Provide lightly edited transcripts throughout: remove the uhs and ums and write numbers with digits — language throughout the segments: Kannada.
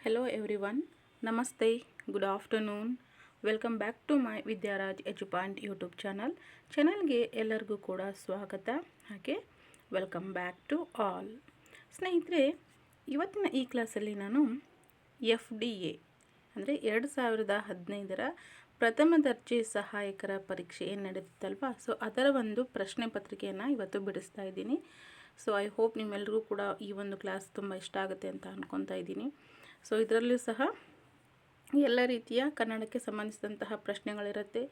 Hello everyone, Namaste, good afternoon. Welcome back to my Vidyaraj Edupoint YouTube ಚಾನಲ್ಗೆ ಎಲ್ಲರಿಗೂ ಕೂಡ ಸ್ವಾಗತ. ಹಾಗೆ ವೆಲ್ಕಮ್ ಬ್ಯಾಕ್ ಟು ಆಲ್. ಸ್ನೇಹಿತರೆ, ಇವತ್ತಿನ ಈ ಕ್ಲಾಸಲ್ಲಿ ನಾನು FDA ಅಂದರೆ 2015 ಪ್ರಥಮ ದರ್ಜೆ ಸಹಾಯಕರ ಪರೀಕ್ಷೆ ಏನು ನಡೆಯುತ್ತಲ್ವ, ಸೊ ಅದರ ಒಂದು ಪ್ರಶ್ನೆ ಪತ್ರಿಕೆಯನ್ನು ಇವತ್ತು ಬಿಡಿಸ್ತಾ ಇದ್ದೀನಿ. ಸೊ ಐ ಹೋಪ್ ನಿಮ್ಮೆಲ್ಲರಿಗೂ ಕೂಡ ಈ ಒಂದು ಕ್ಲಾಸ್ ತುಂಬ ಇಷ್ಟ ಆಗುತ್ತೆ ಅಂತ ಅಂದ್ಕೊತಾ ಇದ್ದೀನಿ. ಸೊ ಇದರಲ್ಲೂ ಸಹ ಎಲ್ಲ ರೀತಿಯ ಕನ್ನಡಕ್ಕೆ ಸಂಬಂಧಿಸಿದಂತಹ ಪ್ರಶ್ನೆಗಳಿರುತ್ತೆ.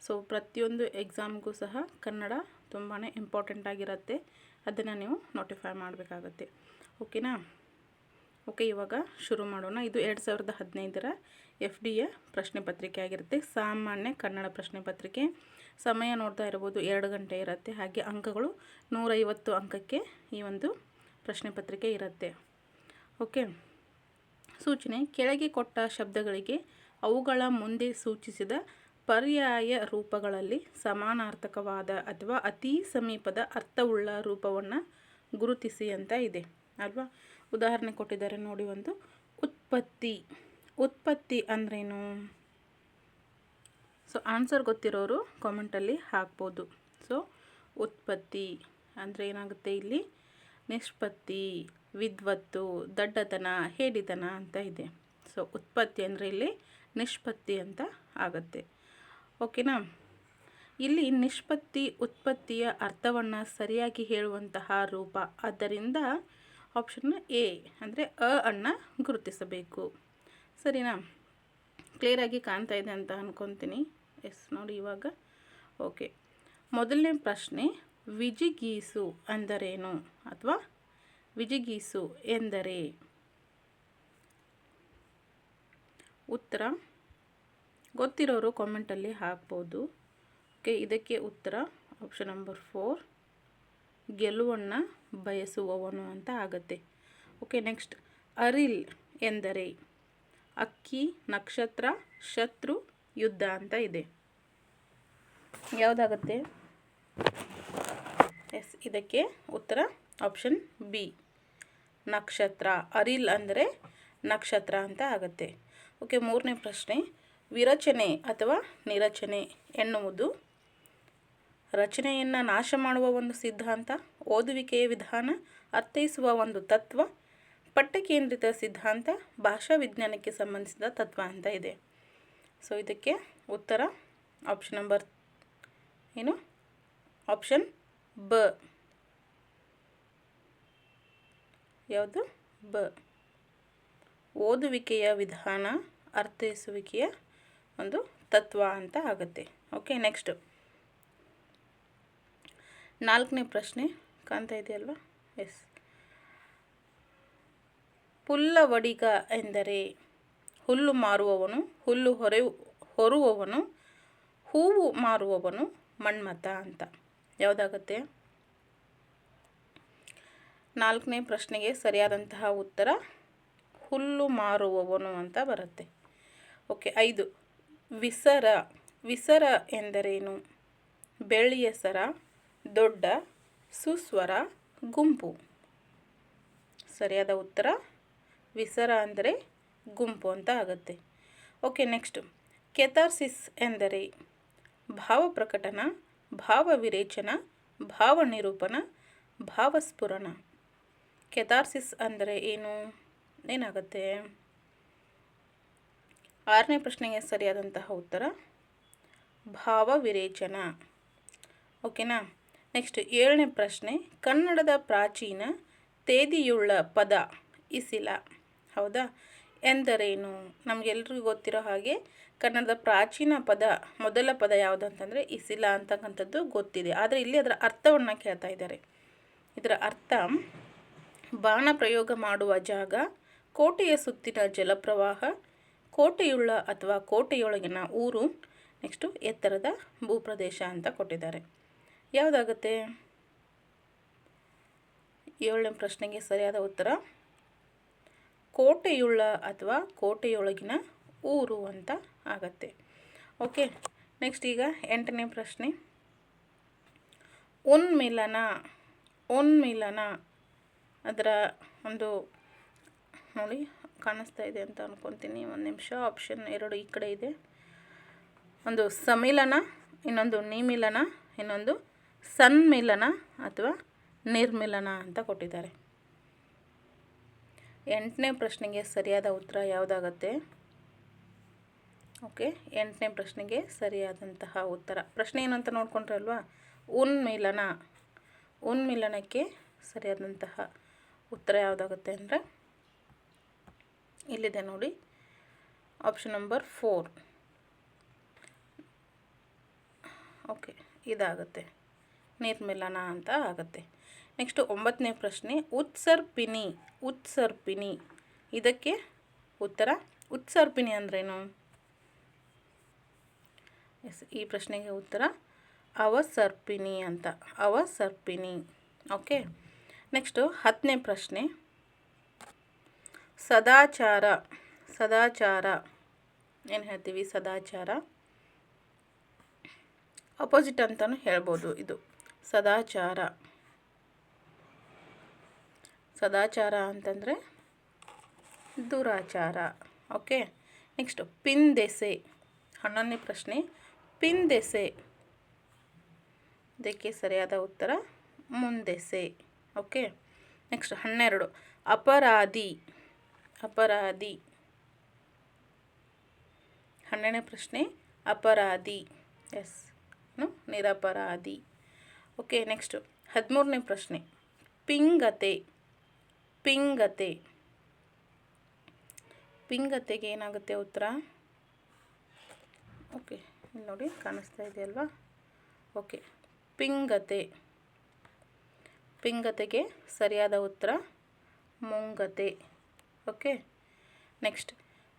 ಸೊ ಪ್ರತಿಯೊಂದು ಎಕ್ಸಾಮ್ಗೂ ಸಹ ಕನ್ನಡ ತುಂಬಾ ಇಂಪಾರ್ಟೆಂಟ್ ಆಗಿರುತ್ತೆ. ಅದನ್ನು ನೀವು ನೋಟಿಫೈ ಮಾಡಬೇಕಾಗತ್ತೆ. ಓಕೆನಾ? ಓಕೆ, ಇವಾಗ ಶುರು ಮಾಡೋಣ. ಇದು 2015 FDA ಪ್ರಶ್ನೆ ಪತ್ರಿಕೆ ಆಗಿರುತ್ತೆ. ಸಾಮಾನ್ಯ ಕನ್ನಡ ಪ್ರಶ್ನೆ ಪತ್ರಿಕೆ. ಸಮಯ ನೋಡ್ತಾ ಇರ್ಬೋದು, 2 ಗಂಟೆ ಇರುತ್ತೆ. ಹಾಗೆ ಅಂಕಗಳು 150 ಅಂಕಕ್ಕೆ ಈ ಒಂದು ಪ್ರಶ್ನೆ ಪತ್ರಿಕೆ ಇರುತ್ತೆ. ಓಕೆ, ಸೂಚನೆ: ಕೆಳಗೆ ಕೊಟ್ಟ ಶಬ್ದಗಳಿಗೆ ಅವುಗಳ ಮುಂದೆ ಸೂಚಿಸಿದ ಪರ್ಯಾಯ ರೂಪಗಳಲ್ಲಿ ಸಮಾನಾರ್ಥಕವಾದ ಅಥವಾ ಅತಿ ಸಮೀಪದ ಅರ್ಥವುಳ್ಳ ರೂಪವನ್ನು ಗುರುತಿಸಿ ಅಂತ ಇದೆ ಅಲ್ವಾ. ಉದಾಹರಣೆ ಕೊಟ್ಟಿದ್ದಾರೆ ನೋಡಿ. ಒಂದು ಉತ್ಪತ್ತಿ. ಉತ್ಪತ್ತಿ ಅಂದ್ರೇನು? ಸೊ ಆನ್ಸರ್ ಗೊತ್ತಿರೋರು ಕಾಮೆಂಟಲ್ಲಿ ಹಾಕ್ಬೋದು. ಸೊ ಉತ್ಪತ್ತಿ ಅಂದರೆ ಏನಾಗುತ್ತೆ ಇಲ್ಲಿ? ನಿಷ್ಪತ್ತಿ, ವಿದ್ವತ್ತು, ದಡ್ಡತನ, ಹೇಡಿತನ ಅಂತ ಇದೆ. ಸೊ ಉತ್ಪತ್ತಿ ಅಂದರೆ ಇಲ್ಲಿ ನಿಷ್ಪತ್ತಿ ಅಂತ ಆಗುತ್ತೆ. ಓಕೆನಾ? ಇಲ್ಲಿ ನಿಷ್ಪತ್ತಿ ಉತ್ಪತ್ತಿಯ ಅರ್ಥವನ್ನು ಸರಿಯಾಗಿ ಹೇಳುವಂತಹ ರೂಪ. ಆದ್ದರಿಂದ ಆಪ್ಷನ್ ಎ ಅಂದರೆ ಅನ್ನು ಗುರುತಿಸಬೇಕು. ಸರಿನಾ? ಕ್ಲಿಯರಾಗಿ ಕಾಣ್ತಾ ಇದೆ ಅಂತ ಅಂದ್ಕೊತೀನಿ. ಎಸ್, ನೋಡಿ ಇವಾಗ. ಓಕೆ, ಮೊದಲನೇ ಪ್ರಶ್ನೆ, ವಿಜಿಗೀಸು ಅಂದರೇನು ಅಥವಾ ವಿಜಿಗೀಸು ಎಂದರೆ? ಉತ್ತರ ಗೊತ್ತಿರೋರು ಕಾಮೆಂಟಲ್ಲಿ ಹಾಕ್ಬೋದು. ಓಕೆ, ಇದಕ್ಕೆ ಉತ್ತರ ಆಪ್ಷನ್ ನಂಬರ್ 4, ಗೆಲುವನ್ನು ಬಯಸುವವನು ಅಂತ ಆಗುತ್ತೆ. ಓಕೆ, ನೆಕ್ಸ್ಟ್, ಅರಿಲ್ ಎಂದರೆ? ಅಕ್ಕಿ, ನಕ್ಷತ್ರ, ಶತ್ರು, ಯುದ್ಧ ಅಂತ ಇದೆ. ಯಾವುದಾಗುತ್ತೆ? ಎಸ್, ಇದಕ್ಕೆ ಉತ್ತರ ಆಪ್ಷನ್ ಬಿ, ನಕ್ಷತ್ರ. ಅರಿಲ್ ಅಂದರೆ ನಕ್ಷತ್ರ ಅಂತ ಆಗುತ್ತೆ. ಓಕೆ, ಮೂರನೇ ಪ್ರಶ್ನೆ, ವಿರಚನೆ ಅಥವಾ ನಿರಚನೆ ಎನ್ನುವುದು ರಚನೆಯನ್ನು ನಾಶ ಮಾಡುವ ಒಂದು ಸಿದ್ಧಾಂತ, ಓದುವಿಕೆಯ ವಿಧಾನ, ಅರ್ಥೈಸುವ ಒಂದು ತತ್ವ, ಪಠ್ಯಕೇಂದ್ರಿತ ಸಿದ್ಧಾಂತ, ಭಾಷಾ ವಿಜ್ಞಾನಕ್ಕೆ ಸಂಬಂಧಿಸಿದ ತತ್ವ ಅಂತ ಇದೆ. ಸೊ ಇದಕ್ಕೆ ಉತ್ತರ ಆಪ್ಷನ್ ನಂಬರ್ ಏನು? ಆಪ್ಷನ್ ಬ. ಯಾವುದು? ಬ, ಓದುವಿಕೆಯ ವಿಧಾನ, ಅರ್ಥೈಸುವಿಕೆಯ ಒಂದು ತತ್ವ ಅಂತ ಆಗುತ್ತೆ. ಓಕೆ, ನೆಕ್ಸ್ಟ್ ನಾಲ್ಕನೇ ಪ್ರಶ್ನೆ ಕಾಣ್ತಾ ಇದೆಯಲ್ವಾ? ಎಸ್, ಪುಲ್ಲವಡಿಗ ಎಂದರೆ? ಹುಲ್ಲು ಮಾರುವವನು, ಹುಲ್ಲು ಹೊರುವವನು, ಹೂವು ಮಾರುವವನು, ಮನ್ಮಥ ಅಂತ. ಯಾವುದಾಗುತ್ತೆ? ನಾಲ್ಕನೇ ಪ್ರಶ್ನೆಗೆ ಸರಿಯಾದಂತಹ ಉತ್ತರ ಹುಲ್ಲು ಮಾರುವವನು ಅಂತ ಬರುತ್ತೆ. ಓಕೆ, 5, ವಿಸರ. ವಿಸರ ಎಂದರೇನು? ಬೆಳ್ಳಿಯ ಸರ, ದೊಡ್ಡ, ಸುಸ್ವರ, ಗುಂಪು. ಸರಿಯಾದ ಉತ್ತರ ವಿಸರ ಅಂದರೆ ಗುಂಪು ಅಂತ ಆಗುತ್ತೆ. ಓಕೆ, ನೆಕ್ಸ್ಟ್, ಕೆಥಾರ್ಸಿಸ್ ಎಂದರೆ? ಭಾವಪ್ರಕಟನ, ಭಾವವಿರೇಚನ, ಭಾವನಿರೂಪಣ, ಭಾವಸ್ಫುರಣ. ಕೆಥಾರ್ಸಿಸ್ ಅಂದರೆ ಏನು? ಏನಾಗುತ್ತೆ? ಆರನೇ ಪ್ರಶ್ನೆಗೆ ಸರಿಯಾದಂತಹ ಉತ್ತರ ಭಾವವಿರೇಚನ. ಓಕೆನಾ? ನೆಕ್ಸ್ಟ್ 7ನೇ ಪ್ರಶ್ನೆ, ಕನ್ನಡದ ಪ್ರಾಚೀನ ತೇದಿಯುಳ್ಳ ಪದ ಇಸಿಲ. ಹೌದಾ? ಎಂದರೇನು? ನಮಗೆಲ್ರಿಗೂ ಗೊತ್ತಿರೋ ಹಾಗೆ ಕನ್ನಡದ ಪ್ರಾಚೀನ ಪದ, ಮೊದಲ ಪದ ಯಾವುದು ಅಂತಂದರೆ ಇಸಿಲ ಅಂತಕ್ಕಂಥದ್ದು ಗೊತ್ತಿದೆ. ಆದರೆ ಇಲ್ಲಿ ಅದರ ಅರ್ಥವನ್ನು ಕೇಳ್ತಾ ಇದ್ದಾರೆ. ಇದರ ಅರ್ಥ: ಬಾಣ ಪ್ರಯೋಗ ಮಾಡುವ ಜಾಗ, ಕೋಟೆಯ ಸುತ್ತಿನ ಜಲಪ್ರವಾಹ, ಕೋಟೆಯುಳ್ಳ ಅಥವಾ ಕೋಟೆಯೊಳಗಿನ ಊರು, ನೆಕ್ಸ್ಟು ಎತ್ತರದ ಭೂಪ್ರದೇಶ ಅಂತ ಕೊಟ್ಟಿದ್ದಾರೆ. ಯಾವುದಾಗುತ್ತೆ? 7ನೇ ಪ್ರಶ್ನೆಗೆ ಸರಿಯಾದ ಉತ್ತರ ಕೋಟೆಯುಳ್ಳ ಅಥವಾ ಕೋಟೆಯೊಳಗಿನ ಊರು ಅಂತ ಆಗತ್ತೆ. ಓಕೆ, ನೆಕ್ಸ್ಟ್ ಈಗ 8ನೇ ಪ್ರಶ್ನೆ, ಉನ್ಮಿಲನ. ಉನ್ಮಿಲನ ಅದರ ಒಂದು ನೋಡಿ ಕಾಣಿಸ್ತಾ ಇದೆ ಅಂತ ಅಂದ್ಕೊತೀನಿ. ಒಂದು ನಿಮಿಷ. ಆಪ್ಷನ್ 2 ಈ ಕಡೆ ಇದೆ. ಒಂದು ಸಮ್ಮಿಲನ, ಇನ್ನೊಂದು ನಿಮಿಲನ, ಇನ್ನೊಂದು ಸನ್ಮಿಲನ ಅಥವಾ ನಿರ್ಮಿಲನ ಅಂತ ಕೊಟ್ಟಿದ್ದಾರೆ. 8ನೇ ಪ್ರಶ್ನೆಗೆ ಸರಿಯಾದ ಉತ್ತರ ಯಾವುದಾಗತ್ತೆ? ಓಕೆ, 8ನೇ ಪ್ರಶ್ನೆಗೆ ಸರಿಯಾದಂತಹ ಉತ್ತರ. ಪ್ರಶ್ನೆ ಏನಂತ ನೋಡ್ಕೊಂಡ್ರಲ್ವಾ? ಉನ್ಮಿಲನ. ಉನ್ಮಿಲನಕ್ಕೆ ಸರಿಯಾದಂತಹ ಉತ್ತರ ಯಾವುದಾಗುತ್ತೆ ಅಂದರೆ ಇಲ್ಲಿದೆ ನೋಡಿ, ಆಪ್ಷನ್ ನಂಬರ್ 4. ಓಕೆ, ಇದಾಗುತ್ತೆ, ನಿರ್ಮಿಲನ ಅಂತ ಆಗುತ್ತೆ. ನೆಕ್ಸ್ಟ್ 9ನೇ ಪ್ರಶ್ನೆ, ಉತ್ಸರ್ಪಿನಿ. ಉತ್ಸರ್ಪಿನಿ, ಇದಕ್ಕೆ ಉತ್ತರ. ಉತ್ಸರ್ಪಿನಿ ಅಂದ್ರೇನು? ಎಸ್, ಈ ಪ್ರಶ್ನೆಗೆ ಉತ್ತರ ಅವಸರ್ಪಿನಿ ಅಂತ. ಅವಸರ್ಪಿನಿ. ಓಕೆ, ನೆಕ್ಸ್ಟು 10ನೇ ಪ್ರಶ್ನೆ, ಸದಾಚಾರ. ಸದಾಚಾರ ಏನು ಹೇಳ್ತೀವಿ? ಸದಾಚಾರ ಅಪೋಸಿಟ್ ಅಂತಲೂ ಹೇಳ್ಬೋದು. ಇದು ಸದಾಚಾರ. ಸದಾಚಾರ ಅಂತಂದರೆ ದುರಾಚಾರ. Okay, next ಪಿಂದೆಸೆ. 11ನೇ ಪ್ರಶ್ನೆ, ಪಿಂದೆಸೆ, ಇದಕ್ಕೆ ಸರಿಯಾದ ಉತ್ತರ ಮುಂದೆಸೆ. ಓಕೆ, ನೆಕ್ಸ್ಟ್ 12, ಅಪರಾಧಿ. ಅಪರಾಧಿ. 12ನೇ ಪ್ರಶ್ನೆ ಅಪರಾಧಿ. ಎಸ್, ನಿರಪರಾಧಿ. ಓಕೆ, ನೆಕ್ಸ್ಟು 13ನೇ ಪ್ರಶ್ನೆ, ಪಿಂಗತೆ. ಪಿಂಗತೆ. ಪಿಂಗತೆಗೆ ಏನಾಗುತ್ತೆ ಉತ್ತರ? ಓಕೆ, ಇಲ್ಲಿ ನೋಡಿ ಕಾಣಿಸ್ತಾ ಇದೆಯಲ್ವಾ? ಓಕೆ, ಪಿಂಗತೆ. ಪಿಂಗತೆಗೆ ಸರಿಯಾದ ಉತ್ತರ ಮುಂಗತೆ. ಓಕೆ, ನೆಕ್ಸ್ಟ್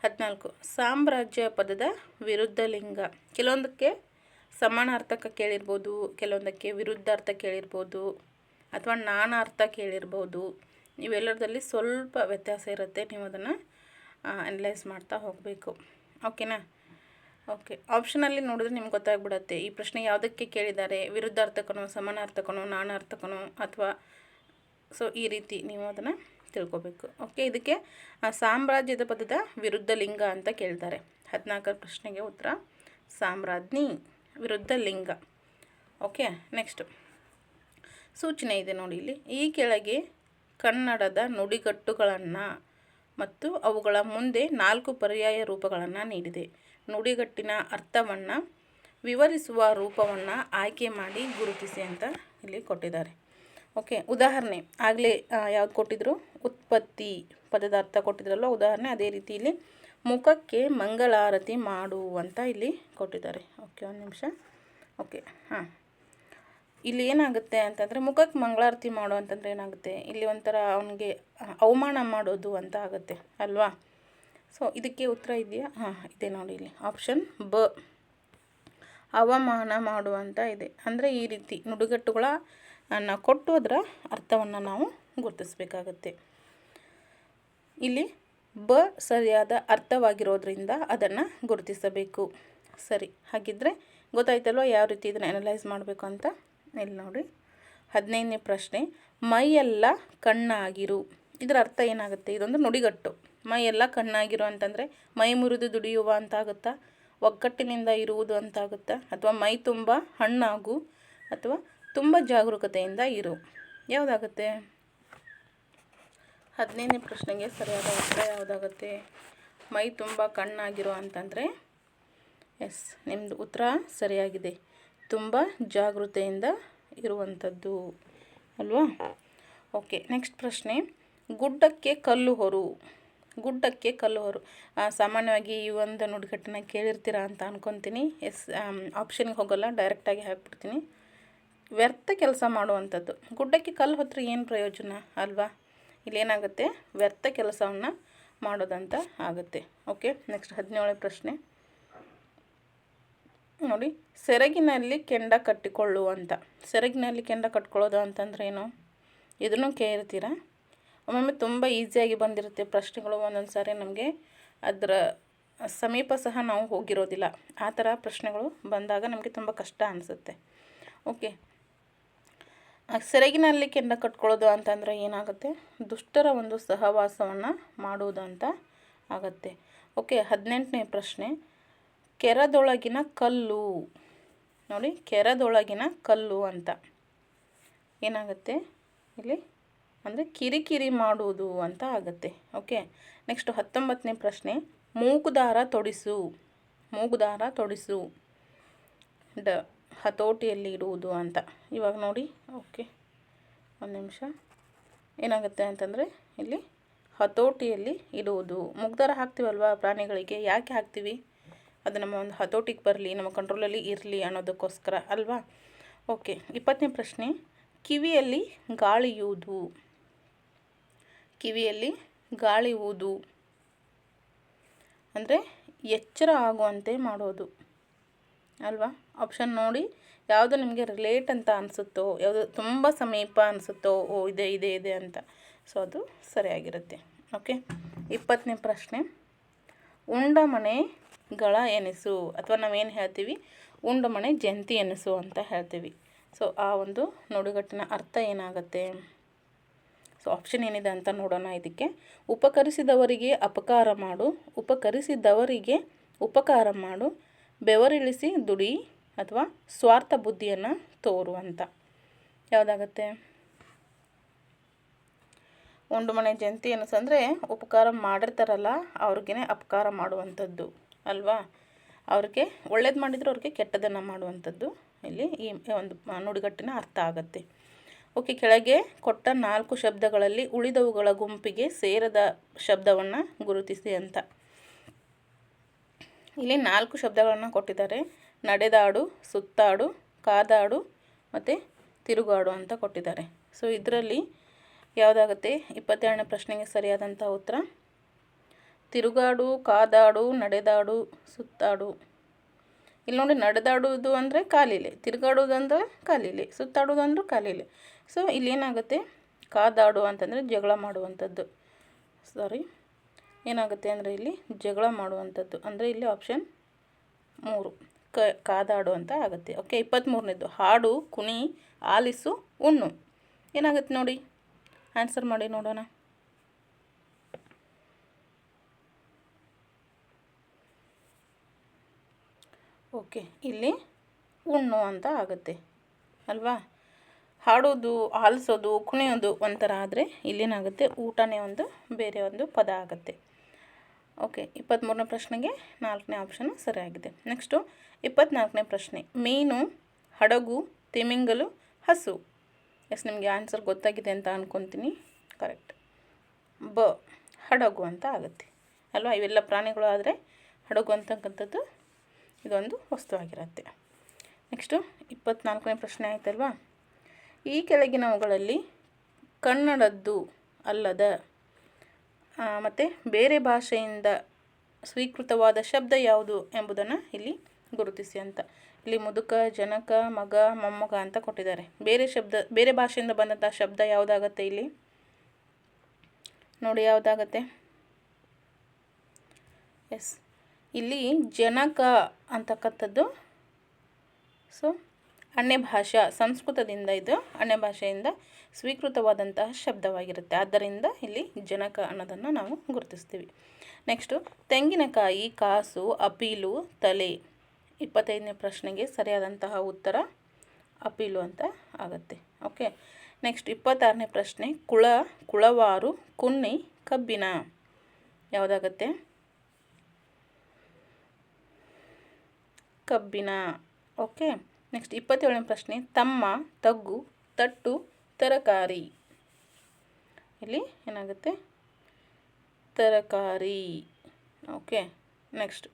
14, ಸಾಮ್ರಾಜ್ಯ ಪದದ ವಿರುದ್ಧ ಲಿಂಗ. ಕೆಲವೊಂದಕ್ಕೆ ಸಮಾನಾರ್ಥಕ ಕೇಳಿರ್ಬೋದು, ಕೆಲವೊಂದಕ್ಕೆ ವಿರುದ್ಧಾರ್ಥ ಕೇಳಿರ್ಬೋದು, ಅಥವಾ ನಾನಾರ್ಥ ಕೇಳಿರ್ಬೋದು. ಇವೆಲ್ಲದರಲ್ಲಿ ಸ್ವಲ್ಪ ವ್ಯತ್ಯಾಸ ಇರುತ್ತೆ. ನೀವು ಅದನ್ನು ಅನಲೈಸ್ ಮಾಡ್ತಾ ಹೋಗಬೇಕು. ಓಕೆನಾ? ಓಕೆ, ಆಪ್ಷನಲ್ಲಿ ನೋಡಿದ್ರೆ ನಿಮ್ಗೆ ಗೊತ್ತಾಗ್ಬಿಡುತ್ತೆ ಈ ಪ್ರಶ್ನೆ ಯಾವುದಕ್ಕೆ ಕೇಳಿದ್ದಾರೆ, ವಿರುದ್ಧಾರ್ಥಕನೋ, ಸಮಾನಾರ್ಥಕನೋ, ನಾನಾರ್ಥಕನೋ, ಅಥವಾ ಸೊ ಈ ರೀತಿ ನೀವು ಅದನ್ನು ತಿಳ್ಕೊಬೇಕು. ಓಕೆ, ಇದಕ್ಕೆ ಸಾಮ್ರಾಜ್ಯದ ಪದದ ವಿರುದ್ಧ ಲಿಂಗ ಅಂತ ಕೇಳ್ತಾರೆ. 14ರ ಪ್ರಶ್ನೆಗೆ ಉತ್ತರ ಸಾಮ್ರಾಜ್ಞಿ, ವಿರುದ್ಧ ಲಿಂಗ. ಓಕೆ, ನೆಕ್ಸ್ಟ್ ಸೂಚನೆ ಇದೆ ನೋಡಿ ಇಲ್ಲಿ. ಈ ಕೆಳಗೆ ಕನ್ನಡದ ನುಡಿಗಟ್ಟುಗಳನ್ನು ಮತ್ತು ಅವುಗಳ ಮುಂದೆ 4 ಪರ್ಯಾಯ ರೂಪಗಳನ್ನು ನೀಡಿದೆ. ನುಡಿಗಟ್ಟಿನ ಅರ್ಥವನ್ನು ವಿವರಿಸುವ ರೂಪವನ್ನು ಆಯ್ಕೆ ಮಾಡಿ ಗುರುತಿಸಿ ಅಂತ ಇಲ್ಲಿ ಕೊಟ್ಟಿದ್ದಾರೆ. ಓಕೆ, ಉದಾಹರಣೆ ಆಗಲೇ ಯಾವ್ದು ಕೊಟ್ಟಿದ್ರು? ಉತ್ಪತ್ತಿ ಪದದ ಅರ್ಥ ಕೊಟ್ಟಿದ್ರಲ್ಲ ಉದಾಹರಣೆ, ಅದೇ ರೀತಿ ಇಲ್ಲಿ ಮುಖಕ್ಕೆ ಮಂಗಳಾರತಿ ಮಾಡು ಅಂತ ಇಲ್ಲಿ ಕೊಟ್ಟಿದ್ದಾರೆ. ಓಕೆ, ಒಂದು ನಿಮಿಷ. ಓಕೆ, ಹಾಂ, ಇಲ್ಲಿ ಏನಾಗುತ್ತೆ ಅಂತಂದರೆ ಮುಖಕ್ಕೆ ಮಂಗಳಾರತಿ ಮಾಡು ಅಂತಂದರೆ ಏನಾಗುತ್ತೆ? ಇಲ್ಲಿ ಒಂಥರ ಅವನಿಗೆ ಅವಮಾನ ಮಾಡೋದು ಅಂತ ಆಗುತ್ತೆ ಅಲ್ವಾ? ಸೊ ಇದಕ್ಕೆ ಉತ್ತರ ಇದೆಯಾ? ಹಾಂ, ಇದೆ ನೋಡಿ ಇಲ್ಲಿ ಆಪ್ಷನ್ ಬ, ಅವಮಾನ ಮಾಡುವಂತ ಇದೆ. ಅಂದರೆ ಈ ರೀತಿ ನುಡಿಗಟ್ಟುಗಳನ್ನು ಕೊಟ್ಟು ಅದರ ಅರ್ಥವನ್ನು ನಾವು ಗುರುತಿಸಬೇಕಾಗತ್ತೆ. ಇಲ್ಲಿ ಬ ಸರಿಯಾದ ಅರ್ಥವಾಗಿರೋದ್ರಿಂದ ಅದನ್ನು ಗುರುತಿಸಬೇಕು. ಸರಿ, ಹಾಗಿದ್ದರೆ ಗೊತ್ತಾಯ್ತಲ್ವ ಯಾವ ರೀತಿ ಇದನ್ನು ಅನಲೈಸ್ ಮಾಡಬೇಕು ಅಂತ. ಇಲ್ಲಿ ನೋಡಿ 15ನೇ ಪ್ರಶ್ನೆ, ಮೈಯೆಲ್ಲ ಕಣ್ಣಾಗಿರು. ಇದರ ಅರ್ಥ ಏನಾಗುತ್ತೆ? ಇದೊಂದು ನುಡಿಗಟ್ಟು. ಮೈಯೆಲ್ಲ ಕಣ್ಣಾಗಿರು ಅಂತಂದರೆ ಮೈ ಮುರಿದು ದುಡಿಯುವ ಅಂತಾಗುತ್ತಾ, ಒಗ್ಗಟ್ಟಿನಿಂದ ಇರುವುದು ಅಂತಾಗುತ್ತಾ, ಅಥವಾ ಮೈ ತುಂಬ ಹಣ್ಣಾಗು, ಅಥವಾ ತುಂಬ ಜಾಗರೂಕತೆಯಿಂದ ಇರು, ಯಾವುದಾಗುತ್ತೆ? 15ನೇ ಪ್ರಶ್ನೆಗೆ ಸರಿಯಾದ ಉತ್ತರ ಯಾವುದಾಗುತ್ತೆ? ಮೈ ತುಂಬ ಕಣ್ಣಾಗಿರೋ ಅಂತಂದರೆ ಎಸ್, ನಿಮ್ಮದು ಉತ್ತರ ಸರಿಯಾಗಿದೆ. ತುಂಬ ಜಾಗೃತೆಯಿಂದ ಇರುವಂಥದ್ದು ಅಲ್ವಾ? ಓಕೆ, ನೆಕ್ಸ್ಟ್ ಪ್ರಶ್ನೆ, ಗುಡ್ಡಕ್ಕೆ ಕಲ್ಲು ಹೊರು. ಗುಡ್ಡಕ್ಕೆ ಕಲ್ಲು ಹೊರು. ಸಾಮಾನ್ಯವಾಗಿ ಈ ಒಂದು ನುಡಿಗಟ್ಟನ್ನ ಕೇಳಿರ್ತೀರಾ ಅಂತ ಅಂದ್ಕೊತೀನಿ. ಎಸ್, ಆಪ್ಷನ್ಗೆ ಹೋಗೋಲ್ಲ, ಡೈರೆಕ್ಟಾಗಿ ಹಾಕ್ಬಿಡ್ತೀನಿ. ವ್ಯರ್ಥ ಕೆಲಸ ಮಾಡುವಂಥದ್ದು. ಗುಡ್ಡಕ್ಕೆ ಕಲ್ಲು ಹೊತ್ತರೆ ಏನು ಪ್ರಯೋಜನ ಅಲ್ವಾ? ಇಲ್ಲೇನಾಗುತ್ತೆ? ವ್ಯರ್ಥ ಕೆಲಸವನ್ನು ಮಾಡೋದಂತ ಆಗುತ್ತೆ. ಓಕೆ, ನೆಕ್ಸ್ಟ್ 17ನೇ ಪ್ರಶ್ನೆ ನೋಡಿ, ಸೆರಗಿನಲ್ಲಿ ಕೆಂಡ ಕಟ್ಟಿಕೊಳ್ಳು ಅಂತ. ಸೆರಗಿನಲ್ಲಿ ಕೆಂಡ ಕಟ್ಕೊಳ್ಳೋದು ಅಂತಂದ್ರೆ ಏನು? ಇದನ್ನು ಕೇಳಿರ್ತೀರಾ. ಒಮ್ಮೊಮ್ಮೆ ತುಂಬ ಈಸಿಯಾಗಿ ಬಂದಿರುತ್ತೆ ಪ್ರಶ್ನೆಗಳು, ಒಂದೊಂದು ಸಾರಿ ನಮಗೆ ಅದರ ಸಮೀಪ ಸಹ ನಾವು ಹೋಗಿರೋದಿಲ್ಲ. ಆ ಥರ ಪ್ರಶ್ನೆಗಳು ಬಂದಾಗ ನಮಗೆ ತುಂಬ ಕಷ್ಟ ಅನಿಸುತ್ತೆ. ಓಕೆ, ಸೆರಗಿನಲ್ಲಿ ಕೆಂಡ ಕಟ್ಕೊಳ್ಳೋದು ಅಂತಂದರೆ ಏನಾಗುತ್ತೆ, ದುಷ್ಟರ ಒಂದು ಸಹವಾಸವನ್ನು ಮಾಡುವುದು ಅಂತ ಆಗುತ್ತೆ. ಓಕೆ, 18ನೇ ಪ್ರಶ್ನೆ, ಕೆರದೊಳಗಿನ ಕಲ್ಲು. ನೋಡಿ, ಕೆರದೊಳಗಿನ ಕಲ್ಲು ಅಂತ ಏನಾಗುತ್ತೆ ಇಲ್ಲಿ ಅಂದರೆ ಕಿರಿಕಿರಿ ಮಾಡುವುದು ಅಂತ ಆಗುತ್ತೆ. ಓಕೆ, ನೆಕ್ಸ್ಟ್ 19ನೇ ಪ್ರಶ್ನೆ, ಮೂಗುದಾರ ತೊಡಿಸು. ಮೂಗುದಾರ ತೊಡಿಸು ಹತೋಟಿಯಲ್ಲಿ ಇಡುವುದು ಅಂತ. ಇವಾಗ ನೋಡಿ, ಓಕೆ ಒಂದು ನಿಮಿಷ, ಏನಾಗುತ್ತೆ ಅಂತಂದರೆ ಇಲ್ಲಿ ಹತೋಟಿಯಲ್ಲಿ ಇಡುವುದು. ಮೂಗುದಾರ ಹಾಕ್ತೀವಲ್ವ ಪ್ರಾಣಿಗಳಿಗೆ, ಯಾಕೆ ಹಾಕ್ತೀವಿ? ಅದು ನಮ್ಮ ಒಂದು ಹತೋಟಿಗೆ ಬರಲಿ, ನಮ್ಮ ಕಂಟ್ರೋಲಲ್ಲಿ ಇರಲಿ ಅನ್ನೋದಕ್ಕೋಸ್ಕರ ಅಲ್ವಾ. ಓಕೆ, 20ನೇ ಪ್ರಶ್ನೆ, ಕಿವಿಯಲ್ಲಿ ಗಾಳಿ ಊದು. ಕಿವಿಯಲ್ಲಿ ಗಾಳಿ ಊದು ಅಂದರೆ ಎಚ್ಚರ ಆಗುವಂತೆ ಮಾಡೋದು ಅಲ್ವಾ. ಆಪ್ಷನ್ ನೋಡಿ, ಯಾವುದು ನಿಮಗೆ ರಿಲೇಟ್ ಅಂತ ಅನಿಸುತ್ತೋ, ಯಾವುದು ತುಂಬ ಸಮೀಪ ಅನಿಸುತ್ತೋ, ಓ ಇದೆ ಇದೆ ಇದೆ ಅಂತ, ಸೊ ಅದು ಸರಿಯಾಗಿರುತ್ತೆ. ಓಕೆ, 20ನೇ ಪ್ರಶ್ನೆ, ಉಂಡ ಮನೆಗಳ ಎನಿಸು. ಅಥವಾ ನಾವೇನು ಹೇಳ್ತೀವಿ, ಉಂಡ ಮನೆ ಜಂತಿ ಎನಿಸು ಅಂತ ಹೇಳ್ತೀವಿ. ಸೊ ಆ ಒಂದು ನುಡಿಗಟ್ಟಿನ ಅರ್ಥ ಏನಾಗುತ್ತೆ? ಸೊ ಆಪ್ಷನ್ ಏನಿದೆ ಅಂತ ನೋಡೋಣ. ಇದಕ್ಕೆ ಉಪಕರಿಸಿದವರಿಗೆ ಅಪಕಾರ ಮಾಡು, ಉಪಕರಿಸಿದವರಿಗೆ ಉಪಕಾರ ಮಾಡು, ಬೆವರಿಳಿಸಿ ದುಡಿ ಅಥವಾ ಸ್ವಾರ್ಥ ಬುದ್ಧಿಯನ್ನು ತೋರು ಅಂತ ಯಾವುದಾಗತ್ತೆ? ಉಂಡು ಮನೆ ಜಂತಿ ಅನ್ನಿಸಂದರೆ ಉಪಕಾರ ಮಾಡಿರ್ತಾರಲ್ಲ ಅವ್ರಿಗೇ ಅಪಕಾರ ಮಾಡುವಂಥದ್ದು ಅಲ್ವಾ. ಅವ್ರಿಗೆ ಒಳ್ಳೇದು ಮಾಡಿದ್ರು ಅವ್ರಿಗೆ ಕೆಟ್ಟದನ್ನು ಮಾಡುವಂಥದ್ದು ಇಲ್ಲಿ ಈ ಒಂದು ನುಡಿಗಟ್ಟಿನ ಅರ್ಥ ಆಗುತ್ತೆ. ಓಕೆ, ಕೆಳಗೆ ಕೊಟ್ಟ 4 ಶಬ್ದಗಳಲ್ಲಿ ಉಳಿದವುಗಳ ಗುಂಪಿಗೆ ಸೇರದ ಶಬ್ದವನ್ನು ಗುರುತಿಸಿ ಅಂತ. ಇಲ್ಲಿ 4 ಶಬ್ದಗಳನ್ನು ಕೊಟ್ಟಿದ್ದಾರೆ. ನಡೆದಾಡು, ಸುತ್ತಾಡು, ಕಾದಾಡು ಮತ್ತು ತಿರುಗಾಡು ಅಂತ ಕೊಟ್ಟಿದ್ದಾರೆ. ಸೊ ಇದರಲ್ಲಿ ಯಾವುದಾಗುತ್ತೆ? 22ನೇ ಪ್ರಶ್ನೆಗೆ ಸರಿಯಾದಂಥ ಉತ್ತರ ತಿರುಗಾಡು, ಕಾದಾಡು, ನಡೆದಾಡು, ಸುತ್ತಾಡು. ಇಲ್ಲಿ ನೋಡಿ, ನಡೆದಾಡುವುದು ಅಂದರೆ ಕಾಲಿಲೆ, ತಿರುಗಾಡೋದು ಅಂದರೆ ಕಾಲಿಲೆ, ಸುತ್ತಾಡೋದು ಅಂದ್ರೆ ಕಾಲಿಲೆ. ಸೊ ಇಲ್ಲೇನಾಗುತ್ತೆ, ಕಾದಾಡು ಅಂತಂದರೆ ಜಗಳ ಮಾಡುವಂಥದ್ದು. ಸಾರಿ, ಏನಾಗುತ್ತೆ ಅಂದರೆ ಇಲ್ಲಿ ಜಗಳ ಮಾಡುವಂಥದ್ದು ಅಂದರೆ ಇಲ್ಲಿ ಆಪ್ಷನ್ 3 ಕಾದಾಡು ಅಂತ ಆಗುತ್ತೆ. ಓಕೆ, 23ನೇದು, ಹಾಡು, ಕುಣಿ, ಆಲಿಸು, ಉಣ್ಣು. ಏನಾಗುತ್ತೆ ನೋಡಿ, ಆನ್ಸರ್ ಮಾಡಿ ನೋಡೋಣ. ಓಕೆ, ಇಲ್ಲಿ ಉಣ್ಣು ಅಂತ ಆಗುತ್ತೆ ಅಲ್ವಾ. ಹಾಡೋದು, ಆಲಿಸೋದು, ಕುಣಿಯೋದು ಒಂಥರ ಆದರೆ ಇಲ್ಲೇನಾಗುತ್ತೆ, ಊಟನೇ ಒಂದು ಬೇರೆ ಒಂದು ಪದ ಆಗುತ್ತೆ. ಓಕೆ, 23ನೇ ಪ್ರಶ್ನೆಗೆ 4ನೇ ಆಪ್ಷನ್ ಸರಿಯಾಗಿದೆ. ನೆಕ್ಸ್ಟು 24ನೇ ಪ್ರಶ್ನೆ, ಮೀನು, ಹಡಗು, ತಿಮಿಂಗಲು, ಹಸು. ಎಸ್, ನಿಮಗೆ ಆನ್ಸರ್ ಗೊತ್ತಾಗಿದೆ ಅಂತ ಅಂದ್ಕೊತೀನಿ. ಕರೆಕ್ಟ್, ಹಡಗು ಅಂತ ಆಗುತ್ತೆ ಅಲ್ವಾ. ಇವೆಲ್ಲ ಪ್ರಾಣಿಗಳು ಆದರೆ ಹಡಗು ಅಂತಕ್ಕಂಥದ್ದು ಇದೊಂದು ವಸ್ತು ಆಗಿರುತ್ತೆ. ನೆಕ್ಸ್ಟು 24ನೇ ಪ್ರಶ್ನೆ ಆಯ್ತಲ್ವಾ. ಈ ಕೆಳಗಿನವುಗಳಲ್ಲಿ ಕನ್ನಡದ್ದು ಅಲ್ಲದ ಮತ್ತು ಬೇರೆ ಭಾಷೆಯಿಂದ ಸ್ವೀಕೃತವಾದ ಶಬ್ದ ಯಾವುದು ಎಂಬುದನ್ನು ಇಲ್ಲಿ ಗುರುತಿಸಿ ಅಂತ. ಇಲ್ಲಿ ಮುದುಕ, ಜನಕ, ಮಗ, ಮೊಮ್ಮಗ ಅಂತ ಕೊಟ್ಟಿದ್ದಾರೆ. ಬೇರೆ ಭಾಷೆಯಿಂದ ಬಂದಂಥ ಶಬ್ದ ಯಾವುದಾಗತ್ತೆ ಇಲ್ಲಿ ನೋಡಿ, ಯಾವುದಾಗತ್ತೆ? ಎಸ್, ಇಲ್ಲಿ ಜನಕ ಅಂತಕ್ಕಂಥದ್ದು ಸೊ ಅನ್ಯ ಭಾಷಾ ಸಂಸ್ಕೃತದಿಂದ, ಇದು ಅನ್ಯ ಭಾಷೆಯಿಂದ ಸ್ವೀಕೃತವಾದಂತಹ ಶಬ್ದವಾಗಿರುತ್ತೆ. ಆದ್ದರಿಂದ ಇಲ್ಲಿ ಜನಕ ಅನ್ನೋದನ್ನು ನಾವು ಗುರುತಿಸ್ತೀವಿ. ನೆಕ್ಸ್ಟು ತೆಂಗಿನಕಾಯಿ, ಕಾಸು, ಅಪೀಲು, ತಲೆ. 25ನೇ ಪ್ರಶ್ನೆಗೆ ಸರಿಯಾದಂತಹ ಉತ್ತರ ಅಪೀಲು ಅಂತ ಆಗುತ್ತೆ. ಓಕೆ, ನೆಕ್ಸ್ಟ್ 26ನೇ ಪ್ರಶ್ನೆ, ಕುಳ, ಕುಳವಾರು, ಕುನ್ನಿ, ಕಬ್ಬಿನ. ಯಾವುದಾಗತ್ತೆ? ಕಬ್ಬಿನ. ಓಕೆ, ನೆಕ್ಸ್ಟ್ 27ನೇ ಪ್ರಶ್ನೆ, ತಮ್ಮ, ತಗ್ಗು, ತಟ್ಟು, ತರಕಾರಿ. ಇಲ್ಲಿ ಏನಾಗುತ್ತೆ? ತರಕಾರಿ. ಓಕೆ, ನೆಕ್ಸ್ಟ್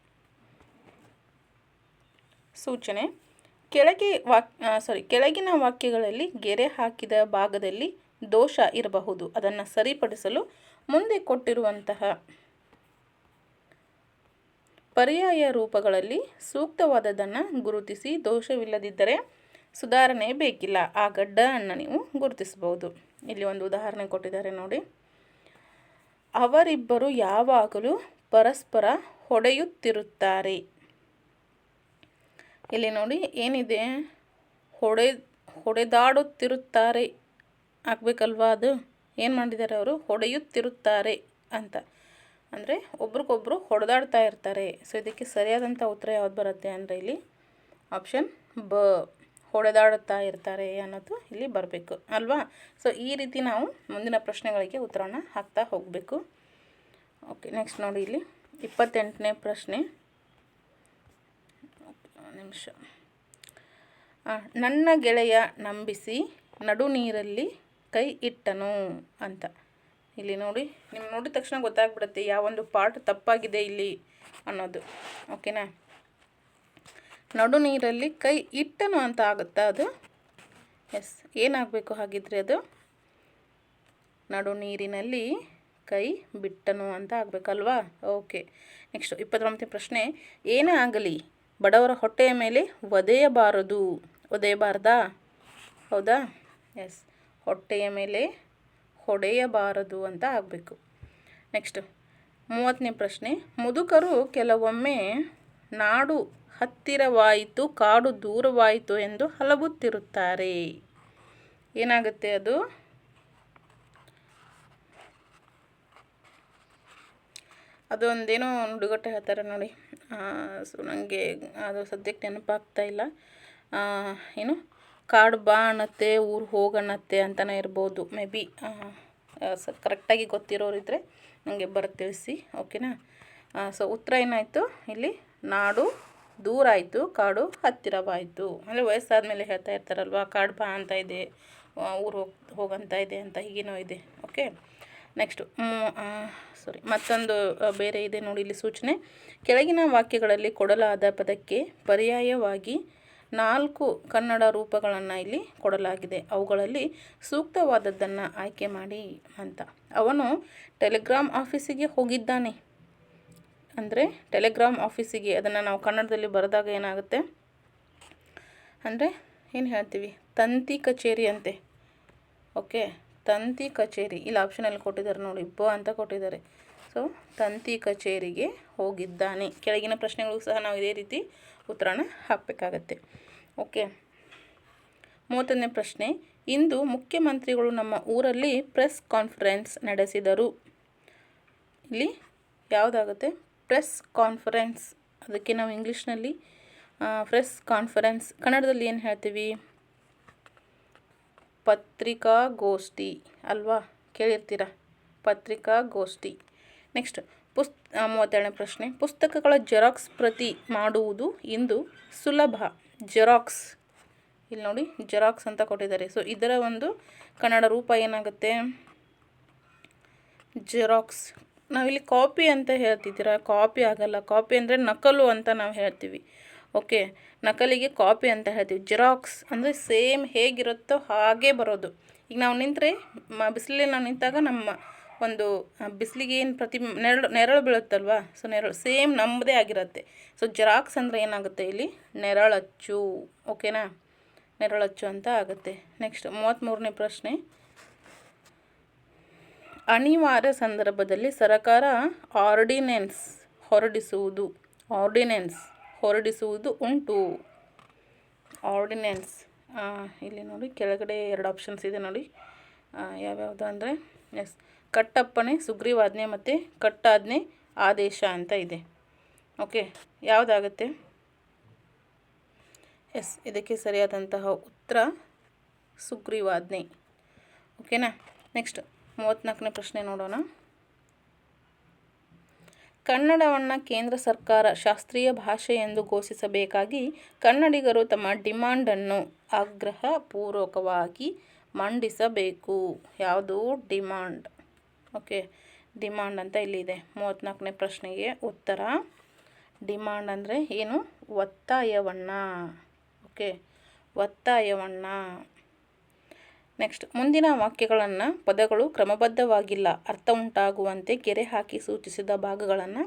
ಸೂಚನೆ, ಕೆಳಗಿನ ವಾಕ್ಯಗಳಲ್ಲಿ ಗೆರೆ ಹಾಕಿದ ಭಾಗದಲ್ಲಿ ದೋಷ ಇರಬಹುದು. ಅದನ್ನು ಸರಿಪಡಿಸಲು ಮುಂದೆ ಕೊಟ್ಟಿರುವಂತಹ ಪರ್ಯಾಯ ರೂಪಗಳಲ್ಲಿ ಸೂಕ್ತವಾದದನ್ನು ಗುರುತಿಸಿ. ದೋಷವಿಲ್ಲದಿದ್ದರೆ ಸುಧಾರಣೆ ಬೇಕಿಲ್ಲ. ಆ ಗಡ್ಡನ್ನು ನೀವು ಗುರುತಿಸಬಹುದು. ಇಲ್ಲಿ ಒಂದು ಉದಾಹರಣೆ ಕೊಟ್ಟಿದ್ದಾರೆ ನೋಡಿ. ಅವರಿಬ್ಬರು ಯಾವಾಗಲೂ ಪರಸ್ಪರ ಹೊಡೆಯುತ್ತಿರುತ್ತಾರೆ. ಇಲ್ಲಿ ನೋಡಿ ಏನಿದೆ, ಹೊಡೆದಾಡುತ್ತಿರುತ್ತಾರೆ ಆಗಬೇಕಲ್ವಾ? ಅದು ಏನು ಮಾಡಿದ್ದಾರೆ ಅವರು? ಹೊಡೆಯುತ್ತಿರುತ್ತಾರೆ ಅಂತ. ಅಂದರೆ ಒಬ್ರಿಗೊಬ್ರು ಹೊಡೆದಾಡ್ತಾ ಇರ್ತಾರೆ. ಸೊ ಇದಕ್ಕೆ ಸರಿಯಾದಂಥ ಉತ್ತರ ಯಾವ್ದು ಬರುತ್ತೆ ಅಂದರೆ ಇಲ್ಲಿ ಆಪ್ಷನ್ ಬ, ಹೊಡೆದಾಡುತ್ತಾ ಇರ್ತಾರೆ ಅನ್ನೋದು ಇಲ್ಲಿ ಬರಬೇಕು ಅಲ್ವಾ? ಸೊ ಈ ರೀತಿ ನಾವು ಮುಂದಿನ ಪ್ರಶ್ನೆಗಳಿಗೆ ಉತ್ತರನ ಹಾಕ್ತಾ ಹೋಗಬೇಕು. ಓಕೆ, ನೆಕ್ಸ್ಟ್ ನೋಡಿ ಇಲ್ಲಿ 28ನೇ ಪ್ರಶ್ನೆ. ನಿಮಿಷ. ನನ್ನ ಗೆಳೆಯ ನಂಬಿಸಿ ನಡು ನೀರಲ್ಲಿ ಕೈ ಇಟ್ಟನು ಅಂತ. ಇಲ್ಲಿ ನೋಡಿ, ನಿಮ್ಗೆ ನೋಡಿದ ತಕ್ಷಣ ಗೊತ್ತಾಗ್ಬಿಡುತ್ತೆ ಯಾವೊಂದು ಪಾರ್ಟ್ ತಪ್ಪಾಗಿದೆ ಇಲ್ಲಿ ಅನ್ನೋದು. ಓಕೆನಾ? ನಡು ನೀರಲ್ಲಿ ಕೈ ಇಟ್ಟನು ಅಂತ ಆಗುತ್ತಾ ಅದು? ಎಸ್, ಏನಾಗಬೇಕು ಹಾಗಿದ್ರೆ ಅದು? ನಡು ನೀರಿನಲ್ಲಿ ಕೈ ಬಿಟ್ಟನು ಅಂತ ಆಗಬೇಕಲ್ವಾ? ಓಕೆ, ನೆಕ್ಸ್ಟ್ 29ನೇ ಪ್ರಶ್ನೆ. ಏನೇ ಆಗಲಿ ಬಡವರ ಹೊಟ್ಟೆಯ ಮೇಲೆ ಒದೆಯಬಾರದಾ? ಹೌದಾ? ಎಸ್, ಹೊಟ್ಟೆಯ ಮೇಲೆ ಹೊಡೆಯಬಾರದು ಅಂತ ಆಗಬೇಕು. ನೆಕ್ಸ್ಟ್ 30ನೇ ಪ್ರಶ್ನೆ. ಮುದುಕರು ಕೆಲವೊಮ್ಮೆ ನಾಡು ಹತ್ತಿರವಾಯಿತು ಕಾಡು ದೂರವಾಯಿತು ಎಂದು ಹಲಬುತ್ತಿರುತ್ತಾರೆ. ಏನಾಗುತ್ತೆ ಅದು? ಅದೊಂದೇನೋ ನುಡಿಗಟ್ಟು ಹೇಳ್ತಾರೆ ನೋಡಿ. ಸೊ ನನಗೆ ಅದು ಸದ್ಯಕ್ಕೆ ನೆನಪಾಗ್ತಾ ಇಲ್ಲ. ಏನು ಕಾಡು ಬಾ ಅನ್ನತ್ತೆ, ಊರು ಹೋಗನ್ನತ್ತೆ ಅಂತಲೇ ಇರ್ಬೋದು. ಮೇ ಬಿ ಕರೆಕ್ಟಾಗಿ ಗೊತ್ತಿರೋರಿದ್ದರೆ ನನಗೆ ಬರೋದು ತಿಳಿಸಿ. ಓಕೆನಾ? ಸೊ ಉತ್ತರ ಏನಾಯಿತು ಇಲ್ಲಿ? ನಾಡು ದೂರ ಆಯಿತು ಕಾಡು ಹತ್ತಿರವಾಯಿತು. ಅಂದರೆ ವಯಸ್ಸಾದ ಮೇಲೆ ಹೇಳ್ತಾ ಇರ್ತಾರಲ್ವ, ಕಾಡು ಬಾ ಅಂತ ಇದೆ, ಊರು ಹೋಗಂತ ಇದೆ ಅಂತ, ಹೀಗೇನೋ ಇದೆ. ಓಕೆ, ನೆಕ್ಸ್ಟು ಮತ್ತೊಂದು ಬೇರೆ ಇದೆ ನೋಡಿ ಇಲ್ಲಿ ಸೂಚನೆ. ಕೆಳಗಿನ ವಾಕ್ಯಗಳಲ್ಲಿ ಕೊಡಲಾದ ಪದಕ್ಕೆ ಪರ್ಯಾಯವಾಗಿ 4 ಕನ್ನಡ ರೂಪಗಳನ್ನು ಇಲ್ಲಿ ಕೊಡಲಾಗಿದೆ. ಅವುಗಳಲ್ಲಿ ಸೂಕ್ತವಾದದ್ದನ್ನು ಆಯ್ಕೆ ಮಾಡಿ ಅಂತ. ಅವನು ಟೆಲಿಗ್ರಾಮ್ ಆಫೀಸಿಗೆ ಹೋಗಿದ್ದಾನೆ. ಅಂದರೆ ಟೆಲಿಗ್ರಾಮ್ ಆಫೀಸಿಗೆ, ಅದನ್ನು ನಾವು ಕನ್ನಡದಲ್ಲಿ ಬರೆದಾಗ ಏನಾಗುತ್ತೆ ಅಂದರೆ ಏನು ಹೇಳ್ತೀವಿ? ತಂತಿ ಕಚೇರಿ ಅಂತೆ. ಓಕೆ, ತಂತಿ ಕಚೇರಿ. ಇಲ್ಲಿ ಆಪ್ಷನಲ್ಲಿ ಕೊಟ್ಟಿದ್ದಾರೆ ನೋಡಿ, ಬ ಅಂತ ಕೊಟ್ಟಿದ್ದಾರೆ. ಸೊ ತಂತಿ ಕಚೇರಿಗೆ ಹೋಗಿದ್ದಾನೆ. ಕೆಳಗಿನ ಪ್ರಶ್ನೆಗಳಿಗೂ ಸಹ ನಾವು ಇದೇ ರೀತಿ ಉತ್ತರನ ಹಾಕಬೇಕಾಗತ್ತೆ. ಓಕೆ, 31ನೇ ಪ್ರಶ್ನೆ. ಇಂದು ಮುಖ್ಯಮಂತ್ರಿಗಳು ನಮ್ಮ ಊರಲ್ಲಿ ಪ್ರೆಸ್ ಕಾನ್ಫರೆನ್ಸ್ ನಡೆಸಿದರು. ಇಲ್ಲಿ ಯಾವುದಾಗುತ್ತೆ? Press conference. ಅದಕ್ಕೆ ನಾವು ಇಂಗ್ಲೀಷ್ನಲ್ಲಿ ಪ್ರೆಸ್ ಕಾನ್ಫರೆನ್ಸ್, ಕನ್ನಡದಲ್ಲಿ ಏನು ಹೇಳ್ತೀವಿ? ಪತ್ರಿಕಾಗೋಷ್ಠಿ ಅಲ್ವಾ? ಕೇಳಿರ್ತೀರ, ಪತ್ರಿಕಾಗೋಷ್ಠಿ. ನೆಕ್ಸ್ಟ್ 32ನೇ ಪ್ರಶ್ನೆ. ಪುಸ್ತಕಗಳ ಜೆರಾಕ್ಸ್ ಪ್ರತಿ ಮಾಡುವುದು ಇಂದು ಸುಲಭ. ಜೆರಾಕ್ಸ್, ಇಲ್ಲಿ ನೋಡಿ ಜೆರಾಕ್ಸ್ ಅಂತ ಕೊಟ್ಟಿದ್ದಾರೆ. ಸೊ ಇದರ ಒಂದು ಕನ್ನಡ ರೂಪ ಏನಾಗುತ್ತೆ? ಜೆರಾಕ್ಸ್. ನಾವಿಲ್ಲಿ ಕಾಪಿ ಅಂತ ಹೇಳ್ತಿದ್ದೀರಾ, ಕಾಪಿ ಆಗಲ್ಲ. ಕಾಪಿ ಅಂದರೆ ನಕಲು ಅಂತ ನಾವು ಹೇಳ್ತೀವಿ. ಓಕೆ, ನಕಲಿಗೆ ಕಾಪಿ ಅಂತ ಹೇಳ್ತೀವಿ. ಜೆರಾಕ್ಸ್ ಅಂದರೆ ಸೇಮ್ ಹೇಗಿರುತ್ತೋ ಹಾಗೇ ಬರೋದು. ಈಗ ನಾವು ನಿಂತರೆ ಬಿಸಿಲಲ್ಲಿ ನಾವು ನಿಂತಾಗ ನಮ್ಮ ಒಂದು ಬಿಸಿಲಿಗೆ ಏನು ನೆರಳು ಬೀಳುತ್ತಲ್ವ, ಸೊ ನೆರಳು ಸೇಮ್ ನಮ್ಮದೇ ಆಗಿರುತ್ತೆ. ಸೊ ಜೆರಾಕ್ಸ್ ಅಂದರೆ ಏನಾಗುತ್ತೆ ಇಲ್ಲಿ? ನೆರಳಚ್ಚು. ಓಕೆನಾ? ನೆರಳಚ್ಚು ಅಂತ ಆಗುತ್ತೆ. ನೆಕ್ಸ್ಟ್ 33ನೇ ಪ್ರಶ್ನೆ. ಅನಿವಾರ್ಯ ಸಂದರ್ಭದಲ್ಲಿ ಸರ್ಕಾರ ಆರ್ಡಿನೆನ್ಸ್ ಹೊರಡಿಸುವುದು ಉಂಟು. ಆರ್ಡಿನೆನ್ಸ್ ಇಲ್ಲಿ ನೋಡಿ ಕೆಳಗಡೆ 2 ಆಪ್ಷನ್ಸ್ ಇದೆ ನೋಡಿ. ಯಾವ್ಯಾವುದು ಅಂದರೆ ಎಸ್, ಕಟ್ಟಪ್ಪಣೆ ಸುಗ್ರೀವಾಜ್ಞೆ ಮತ್ತು ಕಟ್ಟಾಜ್ಞೆ ಆದೇಶ ಅಂತ ಇದೆ. ಓಕೆ, ಯಾವುದಾಗುತ್ತೆ? ಎಸ್, ಇದಕ್ಕೆ ಸರಿಯಾದಂತಹ ಉತ್ತರ ಸುಗ್ರೀವಾಜ್ಞೆ. ಓಕೆನಾ? ನೆಕ್ಸ್ಟ್ 34ನೇ ಪ್ರಶ್ನೆ ನೋಡೋಣ. ಕನ್ನಡವನ್ನು ಕೇಂದ್ರ ಸರ್ಕಾರ ಶಾಸ್ತ್ರೀಯ ಭಾಷೆ ಎಂದು ಘೋಷಿಸಬೇಕಾಗಿ ಕನ್ನಡಿಗರು ತಮ್ಮ ಡಿಮಾಂಡನ್ನು ಆಗ್ರಹಪೂರ್ವಕವಾಗಿ ಮಂಡಿಸಬೇಕು. ಯಾವುದು? ಡಿಮಾಂಡ್. ಓಕೆ, ಡಿಮಾಂಡ್ ಅಂತ ಇಲ್ಲಿದೆ. 34ನೇ ಪ್ರಶ್ನೆಗೆ ಉತ್ತರ ಡಿಮಾಂಡ್ ಅಂದರೆ ಏನು? ಒತ್ತಾಯವನ್ನು. ಓಕೆ, ಒತ್ತಾಯವನ್ನು. ನೆಕ್ಸ್ಟ್, ಮುಂದಿನ ವಾಕ್ಯಗಳನ್ನು ಪದಗಳು ಕ್ರಮಬದ್ಧವಾಗಿಲ್ಲ, ಅರ್ಥ ಉಂಟಾಗುವಂತೆ ಗೆರೆ ಹಾಕಿ ಸೂಚಿಸಿದ ಭಾಗಗಳನ್ನು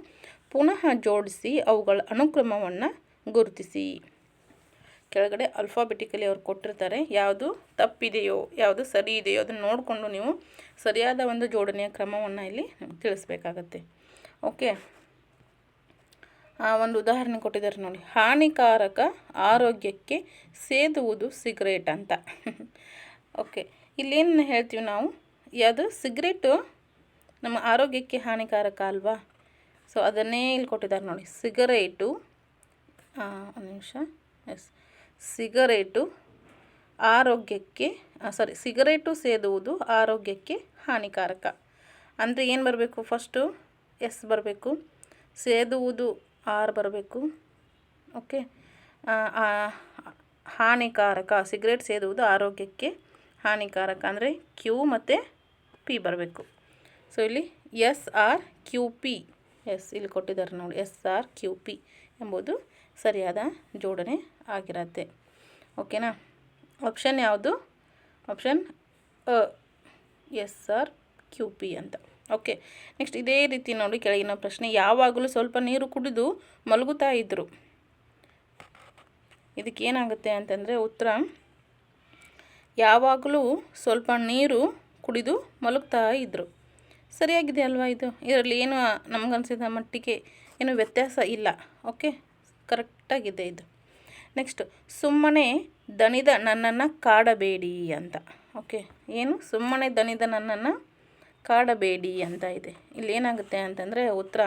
ಪುನಃ ಜೋಡಿಸಿ ಅವುಗಳ ಅನುಕ್ರಮವನ್ನು ಗುರುತಿಸಿ. ಕೆಳಗಡೆ ಅಲ್ಫಾಬೆಟಿಕಲಿ ಅವ್ರು ಕೊಟ್ಟಿರ್ತಾರೆ. ಯಾವುದು ತಪ್ಪಿದೆಯೋ ಯಾವುದು ಸರಿ ಇದೆಯೋ ಅದನ್ನು ನೋಡಿಕೊಂಡು ನೀವು ಸರಿಯಾದ ಒಂದು ಜೋಡಣೆಯ ಕ್ರಮವನ್ನು ಇಲ್ಲಿ ತಿಳಿಸ್ಬೇಕಾಗತ್ತೆ. ಓಕೆ, ಒಂದು ಉದಾಹರಣೆ ಕೊಟ್ಟಿದ್ದಾರೆ ನೋಡಿ, ಹಾನಿಕಾರಕ ಆರೋಗ್ಯಕ್ಕೆ ಸೇದುವುದು ಸಿಗರೇಟ್ ಅಂತ. ಓಕೆ, ಇಲ್ಲೇನು ಹೇಳ್ತೀವಿ ನಾವು, ಯಾವುದು ಸಿಗರೇಟು ನಮ್ಮ ಆರೋಗ್ಯಕ್ಕೆ ಹಾನಿಕಾರಕ ಅಲ್ವಾ? ಸೊ ಅದನ್ನೇ ಇಲ್ಲಿ ಕೊಟ್ಟಿದ್ದಾರೆ ನೋಡಿ, ಸಿಗರೇಟು ಒಂದು ನಿಮಿಷ, ಎಸ್, ಸಿಗರೇಟು ಆರೋಗ್ಯಕ್ಕೆ ಸಿಗರೇಟು ಸೇದುವುದು ಆರೋಗ್ಯಕ್ಕೆ ಹಾನಿಕಾರಕ. ಅಂದರೆ ಏನು ಬರಬೇಕು? ಫಸ್ಟು ಎಸ್ ಬರಬೇಕು, ಸೇದುವುದು ಆರ್ ಬರಬೇಕು. ಓಕೆ, ಹಾನಿಕಾರಕ, ಸಿಗರೇಟ್ ಸೇದುವುದು ಆರೋಗ್ಯಕ್ಕೆ ಹಾನಿಕಾರಕ ಅಂದರೆ ಕ್ಯೂ ಮತ್ತು ಪಿ ಬರಬೇಕು. ಸೊ ಇಲ್ಲಿ S R Q P, S ಇಲ್ಲಿ ಕೊಟ್ಟಿದ್ದಾರೆ ನೋಡಿ, ಎಸ್ ಆರ್ ಕ್ಯೂ ಪಿ ಎಂಬುದು ಸರಿಯಾದ ಜೋಡಣೆ ಆಗಿರತ್ತೆ. ಓಕೆನಾ? ಆಪ್ಷನ್ ಯಾವುದು? Option S R Q P ಅಂತ. ಓಕೆ, ನೆಕ್ಸ್ಟ್ ಇದೇ ರೀತಿ ನೋಡಿ ಕೆಳಗಿನ ಪ್ರಶ್ನೆ, ಯಾವಾಗಲೂ ಸ್ವಲ್ಪ ನೀರು ಕುಡಿದು ಮಲಗುತ್ತಾ ಇದ್ದರು. ಇದಕ್ಕೆ ಏನಾಗುತ್ತೆ ಅಂತಂದರೆ ಉತ್ತರ, ಯಾವಾಗಲೂ ಸ್ವಲ್ಪ ನೀರು ಕುಡಿದು ಮಲಗ್ತಾ ಇದ್ದರು. ಸರಿಯಾಗಿದೆ ಅಲ್ವಾ? ಇದರಲ್ಲಿ ಏನು ನಮಗನ್ಸಿದ ಮಟ್ಟಿಗೆ ಏನು ವ್ಯತ್ಯಾಸ ಇಲ್ಲ. ಓಕೆ, ಕರೆಕ್ಟಾಗಿದೆ ಇದು. ನೆಕ್ಸ್ಟ್, ಸುಮ್ಮನೆ ದಣಿದ ನನ್ನನ್ನು ಕಾಡಬೇಡಿ ಅಂತ. ಓಕೆ, ಏನು ಸುಮ್ಮನೆ ದಣಿದ ನನ್ನನ್ನು ಕಾಡಬೇಡಿ ಅಂತ ಇದೆ. ಇಲ್ಲಿ ಏನಾಗುತ್ತೆ ಅಂತಂದರೆ ಉತ್ತರ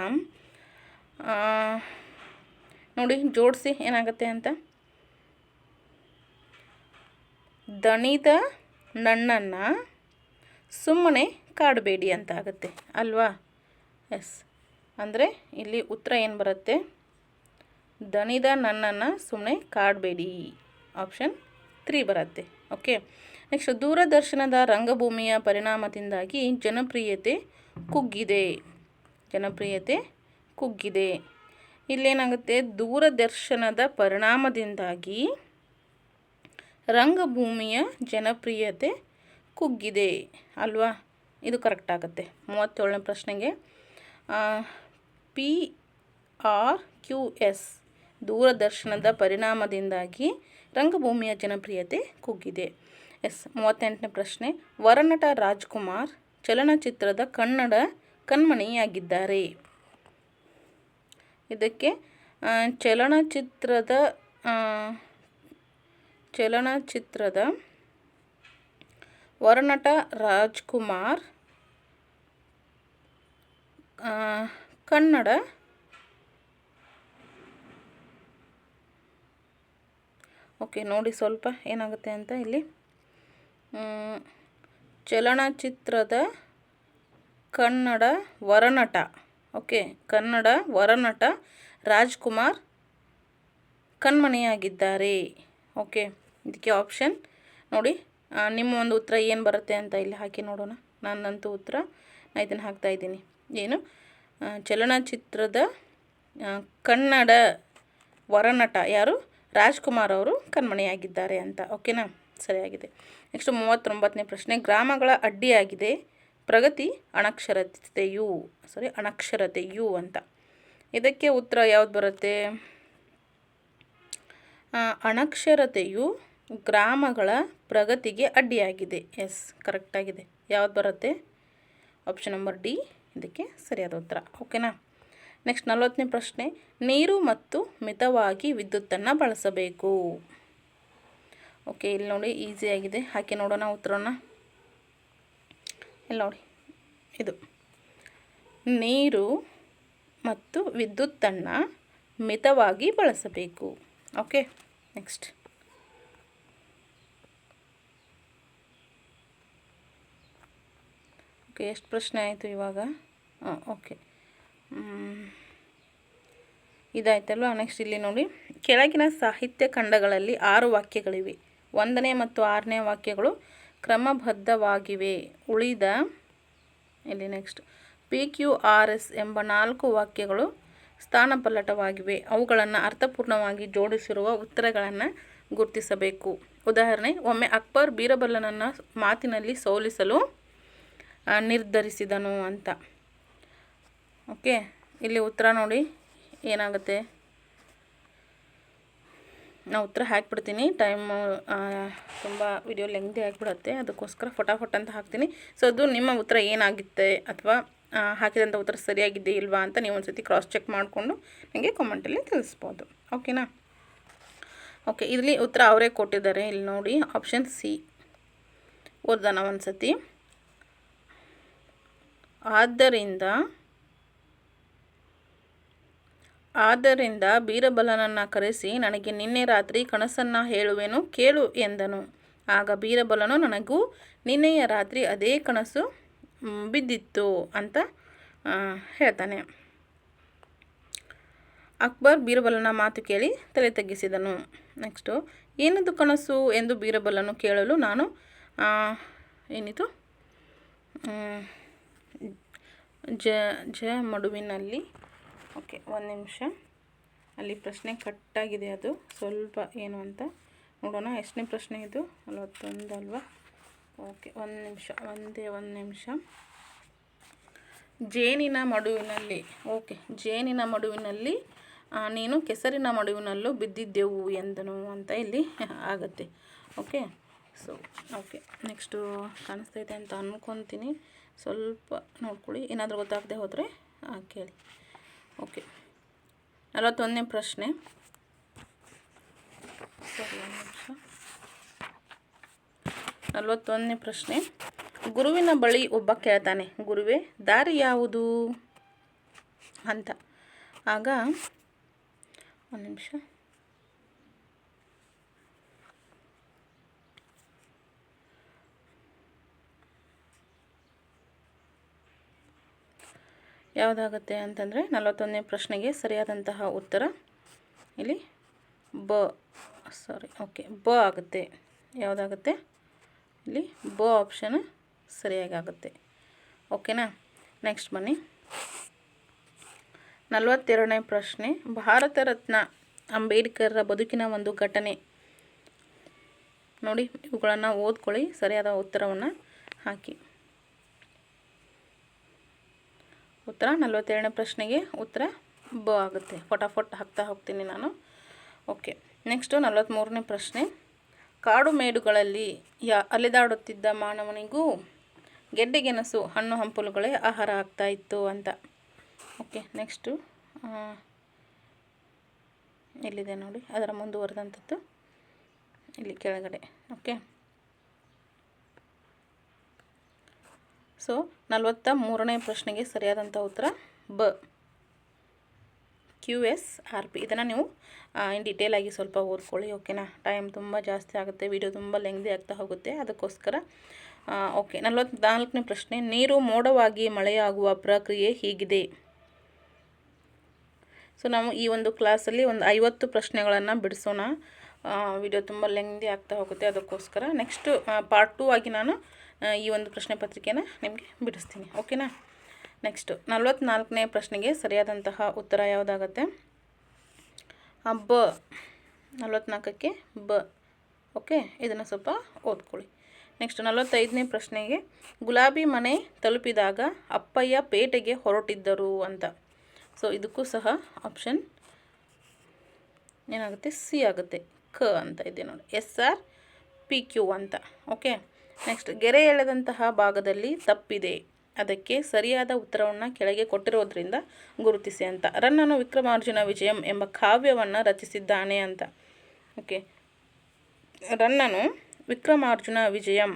ನೋಡಿ ಜೋಡಿಸಿ ಏನಾಗುತ್ತೆ ಅಂತ, ದಣಿದ ನನ್ನನ್ನು ಸುಮ್ಮನೆ ಕಾಡಬೇಡಿ ಅಂತ ಆಗುತ್ತೆ ಅಲ್ವಾ? ಎಸ್, ಅಂದರೆ ಇಲ್ಲಿ ಉತ್ತರ ಏನು ಬರುತ್ತೆ? ದಣಿದ ನನ್ನನ್ನು ಸುಮ್ಮನೆ ಕಾಡಬೇಡಿ, ಆಪ್ಷನ್ 3 ಬರುತ್ತೆ. ಓಕೆ, ನೆಕ್ಸ್ಟ್, ದೂರದರ್ಶನದ ರಂಗಭೂಮಿಯ ಪರಿಣಾಮದಿಂದಾಗಿ ಜನಪ್ರಿಯತೆ ಕುಗ್ಗಿದೆ. ಇಲ್ಲೇನಾಗುತ್ತೆ? ದೂರದರ್ಶನದ ಪರಿಣಾಮದಿಂದಾಗಿ ರಂಗಭೂಮಿಯ ಜನಪ್ರಿಯತೆ ಕುಗ್ಗಿದೆ ಅಲ್ವಾ? ಇದು ಕರೆಕ್ಟ್ ಆಗುತ್ತೆ. 37ನೇ ಪ್ರಶ್ನೆಗೆ PRQS, ದೂರದರ್ಶನದ ಪರಿಣಾಮದಿಂದಾಗಿ ರಂಗಭೂಮಿಯ ಜನಪ್ರಿಯತೆ ಕುಗ್ಗಿದೆ. ಎಸ್, 38ನೇ ಪ್ರಶ್ನೆ, ವರನಟ ರಾಜ್ಕುಮಾರ್ ಚಲನಚಿತ್ರದ ಕನ್ನಡ ಕಣ್ಮಣಿಯಾಗಿದ್ದಾರೆ. ಇದಕ್ಕೆ ಚಲನಚಿತ್ರದ ವರನಟ ರಾಜ್ಕುಮಾರ್ ಕನ್ನಡ ಓಕೆ ನೋಡಿ ಸ್ವಲ್ಪ ಏನಾಗುತ್ತೆ ಅಂತ ಇಲ್ಲಿ, ಚಲನಚಿತ್ರದ ಕನ್ನಡ ವರನಟ, ಓಕೆ, ಕನ್ನಡ ವರನಟ ರಾಜ್ಕುಮಾರ್ ಕಣ್ಮಣಿಯಾಗಿದ್ದಾರೆ. ಓಕೆ, ಇದಕ್ಕೆ ಆಪ್ಷನ್ ನೋಡಿ, ನಿಮ್ಮ ಒಂದು ಉತ್ತರ ಏನು ಬರುತ್ತೆ ಅಂತ ಇಲ್ಲಿ ಹಾಕಿ ನೋಡೋಣ. ನನ್ನಂತೂ ಉತ್ತರ ಇದನ್ನು ಹಾಕ್ತಾಯಿದ್ದೀನಿ. ಏನು? ಚಲನಚಿತ್ರದ ಕನ್ನಡ ವರನಟ ಯಾರು? ರಾಜ್ಕುಮಾರ್ ಅವರು ಕಣ್ಮಣಿಯಾಗಿದ್ದಾರೆ ಅಂತ. ಓಕೆನಾ? ಸರಿಯಾಗಿದೆ. ನೆಕ್ಸ್ಟ್ 39ನೇ ಪ್ರಶ್ನೆ, ಗ್ರಾಮಗಳ ಅಡ್ಡಿಯಾಗಿದೆ ಪ್ರಗತಿ ಅನಕ್ಷರತೆಯು ಅಂತ. ಇದಕ್ಕೆ ಉತ್ತರ ಯಾವ್ದು ಬರುತ್ತೆ? ಅನಕ್ಷರತೆಯು ಗ್ರಾಮಗಳ ಪ್ರಗತಿಗೆ ಅಡ್ಡಿಯಾಗಿದೆ. ಎಸ್, ಕರೆಕ್ಟಾಗಿದೆ. ಯಾವ್ದು ಬರುತ್ತೆ? ಆಪ್ಷನ್ ನಂಬರ್ ಡಿ ಇದಕ್ಕೆ ಸರಿಯಾದ ಉತ್ತರ. ಓಕೆನಾ? ನೆಕ್ಸ್ಟ್ 40ನೇ ಪ್ರಶ್ನೆ, ನೀರು ಮತ್ತು ಮಿತವಾಗಿ ವಿದ್ಯುತ್ತನ್ನು ಬಳಸಬೇಕು. ಓಕೆ, ಇಲ್ಲಿ ನೋಡಿ ಈಸಿಯಾಗಿದೆ, ಹಾಕಿ ನೋಡೋಣ ಉತ್ತರನ. ಇಲ್ಲಿ ನೋಡಿ, ಇದು ನೀರು ಮತ್ತು ವಿದ್ಯುತ್ತನ್ನು ಮಿತವಾಗಿ ಬಳಸಬೇಕು. ಓಕೆ, ನೆಕ್ಸ್ಟ್ ಓಕೆ, ಎಷ್ಟು ಪ್ರಶ್ನೆ ಆಯಿತು ಇವಾಗ? ಓಕೆ, ಇದಾಯ್ತಲ್ವ. ನೆಕ್ಸ್ಟ್ ಇಲ್ಲಿ ನೋಡಿ, ಕೆಳಗಿನ ಸಾಹಿತ್ಯ ಖಂಡಗಳಲ್ಲಿ 6 ವಾಕ್ಯಗಳಿವೆ. 1ನೇ ಮತ್ತು 6ನೇ ವಾಕ್ಯಗಳು ಕ್ರಮಬದ್ಧವಾಗಿವೆ. ಉಳಿದ ಇಲ್ಲಿ ನೆಕ್ಸ್ಟ್ PQRS ಎಂಬ 4 ವಾಕ್ಯಗಳು ಸ್ಥಾನಪಲ್ಲಟವಾಗಿವೆ. ಅವುಗಳನ್ನು ಅರ್ಥಪೂರ್ಣವಾಗಿ ಜೋಡಿಸಿರುವ ಉತ್ತರಗಳನ್ನು ಗುರುತಿಸಬೇಕು. ಉದಾಹರಣೆ, ಒಮ್ಮೆ ಅಕ್ಬರ್ ಬೀರಬಲ್ಲನನ್ನು ಮಾತಿನಲ್ಲಿ ಸೋಲಿಸಲು ನಿರ್ಧರಿಸಿದನು ಅಂತ. ಓಕೆ, ಇಲ್ಲಿ ಉತ್ತರ ನೋಡಿ ಏನಾಗುತ್ತೆ. ನಾನು ಉತ್ತರ ಹಾಕಿಬಿಡ್ತೀನಿ, ಟೈಮು ತುಂಬ ವಿಡಿಯೋ ಲೆಂಗ್ದಿ ಆಗಿಬಿಡುತ್ತೆ, ಅದಕ್ಕೋಸ್ಕರ ಫಟಾಫಟ್ ಅಂತ ಹಾಕ್ತೀನಿ. ಸೊ ಅದು ನಿಮ್ಮ ಉತ್ತರ ಏನಾಗುತ್ತೆ ಅಥವಾ ಹಾಕಿದಂಥ ಉತ್ತರ ಸರಿಯಾಗಿದೆ ಇಲ್ವಾ ಅಂತ ನೀವು ಒಂದು ಸತಿ ಕ್ರಾಸ್ ಚೆಕ್ ಮಾಡಿಕೊಂಡು ನನಗೆ ಕಾಮೆಂಟಲ್ಲಿ ತಿಳಿಸ್ಬೋದು. ಓಕೆನಾ? ಓಕೆ, ಇಲ್ಲಿ ಉತ್ತರ ಅವರೇ ಕೊಟ್ಟಿದ್ದಾರೆ. ಇಲ್ಲಿ ನೋಡಿ, ಆಪ್ಷನ್ ಸಿ. ಓದೋಣ ಒಂದು ಸತಿ. ಆದ್ದರಿಂದ ಬೀರಬಲನನ್ನು ಕರೆಸಿ, ನನಗೆ ನಿನ್ನೆ ರಾತ್ರಿ ಕನಸನ್ನು ಹೇಳುವೆನು ಕೇಳು ಎಂದನು. ಆಗ ಬೀರಬಲನು, ನನಗೂ ನಿನ್ನೆಯ ರಾತ್ರಿ ಅದೇ ಕನಸು ಬಿದ್ದಿತ್ತು ಅಂತ ಹೇಳ್ತಾನೆ. ಅಕ್ಬರ್ ಬೀರಬಲನ ಮಾತು ಕೇಳಿ ತಲೆ ತಗ್ಗಿಸಿದನು. ನೆಕ್ಸ್ಟು, ಏನದು ಕನಸು ಎಂದು ಬೀರಬಲನು ಕೇಳಲು, ನಾನು ಏನಿದು ಮಡುವಿನಲ್ಲಿ. ಓಕೆ, ಒಂದು ನಿಮಿಷ, ಅಲ್ಲಿ ಪ್ರಶ್ನೆ ಕಟ್ಟಾಗಿದೆ, ಅದು ಸ್ವಲ್ಪ ಏನು ಅಂತ ನೋಡೋಣ. ಎಷ್ಟನೇ ಪ್ರಶ್ನೆ ಇದು? 41 ಅಲ್ವಾ? ಓಕೆ, ಒಂದು ನಿಮಿಷ. ಜೇನಿನ ಮಡುವಿನಲ್ಲಿ. ಓಕೆ, ಜೇನಿನ ಮಡುವಿನಲ್ಲಿ ನೀನು ಕೆಸರಿನ ಮಡುವಿನಲ್ಲೂ ಬಿದ್ದಿದ್ದೆವು ಎಂದನು ಅಂತ ಇಲ್ಲಿ ಆಗುತ್ತೆ. ಓಕೆ, ಸೊ ಓಕೆ, ನೆಕ್ಸ್ಟು ಕಾಣಿಸ್ತೈತೆ ಅಂತ ಅಂದ್ಕೊತೀನಿ. ಸ್ವಲ್ಪ ನೋಡ್ಕೊಳ್ಳಿ, ಏನಾದರೂ ಗೊತ್ತಾಗದೆ ಹೋದರೆ ಕೇಳಿ. ಓಕೆ, 41ನೇ ಪ್ರಶ್ನೆ. ಸರಿ, ಒಂದು ನಿಮಿಷ. 41ನೇ ಪ್ರಶ್ನೆ. ಗುರುವಿನ ಬಳಿ ಒಬ್ಬ ಕೇಳ್ತಾನೆ, ಗುರುವೇ, ದಾರಿ ಯಾವುದು ಅಂತ. ಆಗ ಒಂದು ನಿಮಿಷ. ಯಾವುದಾಗುತ್ತೆ ಅಂತಂದರೆ 41ನೇ ಪ್ರಶ್ನೆಗೆ ಸರಿಯಾದಂತಹ ಉತ್ತರ ಇಲ್ಲಿ ಬ ಆಗುತ್ತೆ. ಯಾವುದಾಗುತ್ತೆ ಇಲ್ಲಿ? ಬ ಆಪ್ಷನ್ ಸರಿಯಾಗಿ ಆಗುತ್ತೆ. ಓಕೆನಾ? ನೆಕ್ಸ್ಟ್ ಬನ್ನಿ, 42ನೇ ಪ್ರಶ್ನೆ. ಭಾರತ ರತ್ನ ಅಂಬೇಡ್ಕರ್ರ ಬದುಕಿನ ಒಂದು ಘಟನೆ. ನೋಡಿ, ಇವುಗಳನ್ನು ಓದ್ಕೊಳ್ಳಿ, ಸರಿಯಾದ ಉತ್ತರವನ್ನು ಹಾಕಿ. ಉತ್ತರ 42ನೇ ಪ್ರಶ್ನೆಗೆ ಉತ್ತರ ಬ ಆಗುತ್ತೆ. ಫಟಾಫಟ್ ಹಾಕ್ತಾ ಹೋಗ್ತೀನಿ ನಾನು. ಓಕೆ, ನೆಕ್ಸ್ಟು 43ನೇ ಪ್ರಶ್ನೆ. ಕಾಡು ಮೇಡುಗಳಲ್ಲಿ ಅಲೆದಾಡುತ್ತಿದ್ದ ಮಾನವನಿಗೂ ಗೆಡ್ಡೆಗೆಣಸು ಹಣ್ಣು ಹಂಪಲುಗಳೇ ಆಹಾರ ಆಗ್ತಾ ಇತ್ತು ಅಂತ. ಓಕೆ, ನೆಕ್ಸ್ಟು ಎಲ್ಲಿದೆ ನೋಡಿ, ಅದರ ಮುಂದುವರೆದಂಥದ್ದು ಇಲ್ಲಿ ಕೆಳಗಡೆ. ಓಕೆ, ಸೊ 43ನೇ ಪ್ರಶ್ನೆಗೆ ಸರಿಯಾದಂಥ ಉತ್ತರ ಬ, QSRP. ಇದನ್ನು ನೀವು ಇನ್ ಡೀಟೇಲಾಗಿ ಸ್ವಲ್ಪ ಓದ್ಕೊಳ್ಳಿ. ಓಕೆನಾ? ಟೈಮ್ ತುಂಬ ಜಾಸ್ತಿ ಆಗುತ್ತೆ, ವಿಡಿಯೋ ತುಂಬ ಲೆಂಗ್ದಿ ಆಗ್ತಾ ಹೋಗುತ್ತೆ, ಅದಕ್ಕೋಸ್ಕರ. ಓಕೆ, 44ನೇ ಪ್ರಶ್ನೆ. ನೀರು ಮೋಡವಾಗಿ ಮಳೆಯಾಗುವ ಪ್ರಕ್ರಿಯೆ ಹೀಗಿದೆ. ಸೊ ನಾವು ಈ ಒಂದು ಕ್ಲಾಸಲ್ಲಿ ಒಂದು 50 ಪ್ರಶ್ನೆಗಳನ್ನು ಬಿಡಿಸೋಣ. ವಿಡಿಯೋ ತುಂಬ ಲೆಂಗ್ದಿ ಆಗ್ತಾ ಹೋಗುತ್ತೆ, ಅದಕ್ಕೋಸ್ಕರ ನೆಕ್ಸ್ಟ್ ಪಾರ್ಟ್ 2 ಆಗಿ ನಾನು ಈ ಒಂದು ಪ್ರಶ್ನೆ ಪತ್ರಿಕೆನ ನಿಮಗೆ ಬಿಡಿಸ್ತೀನಿ. ಓಕೆನಾ? ನೆಕ್ಸ್ಟು 44ನೇ ಪ್ರಶ್ನೆಗೆ ಸರಿಯಾದಂತಹ ಉತ್ತರ ಯಾವುದಾಗತ್ತೆ? ಬ. 44ಕ್ಕೆ ಬ. ಓಕೆ, ಇದನ್ನು ಸ್ವಲ್ಪ ಓದ್ಕೊಳ್ಳಿ. ನೆಕ್ಸ್ಟ್ 45ನೇ ಪ್ರಶ್ನೆಗೆ ಗುಲಾಬಿ ಮನೆ ತಲುಪಿದಾಗ ಅಪ್ಪಯ್ಯ ಪೇಟೆಗೆ ಹೊರಟಿದ್ದರು ಅಂತ. ಸೊ ಇದಕ್ಕೂ ಸಹ ಆಪ್ಷನ್ ಏನಾಗುತ್ತೆ? ಸಿ ಆಗುತ್ತೆ. ಕ ಅಂತ ಇದೆ ನೋಡಿ, SRPQ ಅಂತ. ಓಕೆ, ನೆಕ್ಸ್ಟ್ ಗೆರೆ ಎಳೆದಂತಹ ಭಾಗದಲ್ಲಿ ತಪ್ಪಿದೆ, ಅದಕ್ಕೆ ಸರಿಯಾದ ಉತ್ತರವನ್ನು ಕೆಳಗೆ ಕೊಟ್ಟಿರೋದ್ರಿಂದ ಗುರುತಿಸಿ ಅಂತ. ರನ್ನನು ವಿಕ್ರಮಾರ್ಜುನ ವಿಜಯಂ ಎಂಬ ಕಾವ್ಯವನ್ನು ರಚಿಸಿದ್ದಾನೆ ಅಂತ. ಓಕೆ, ರನ್ನನು ವಿಕ್ರಮಾರ್ಜುನ ವಿಜಯಂ,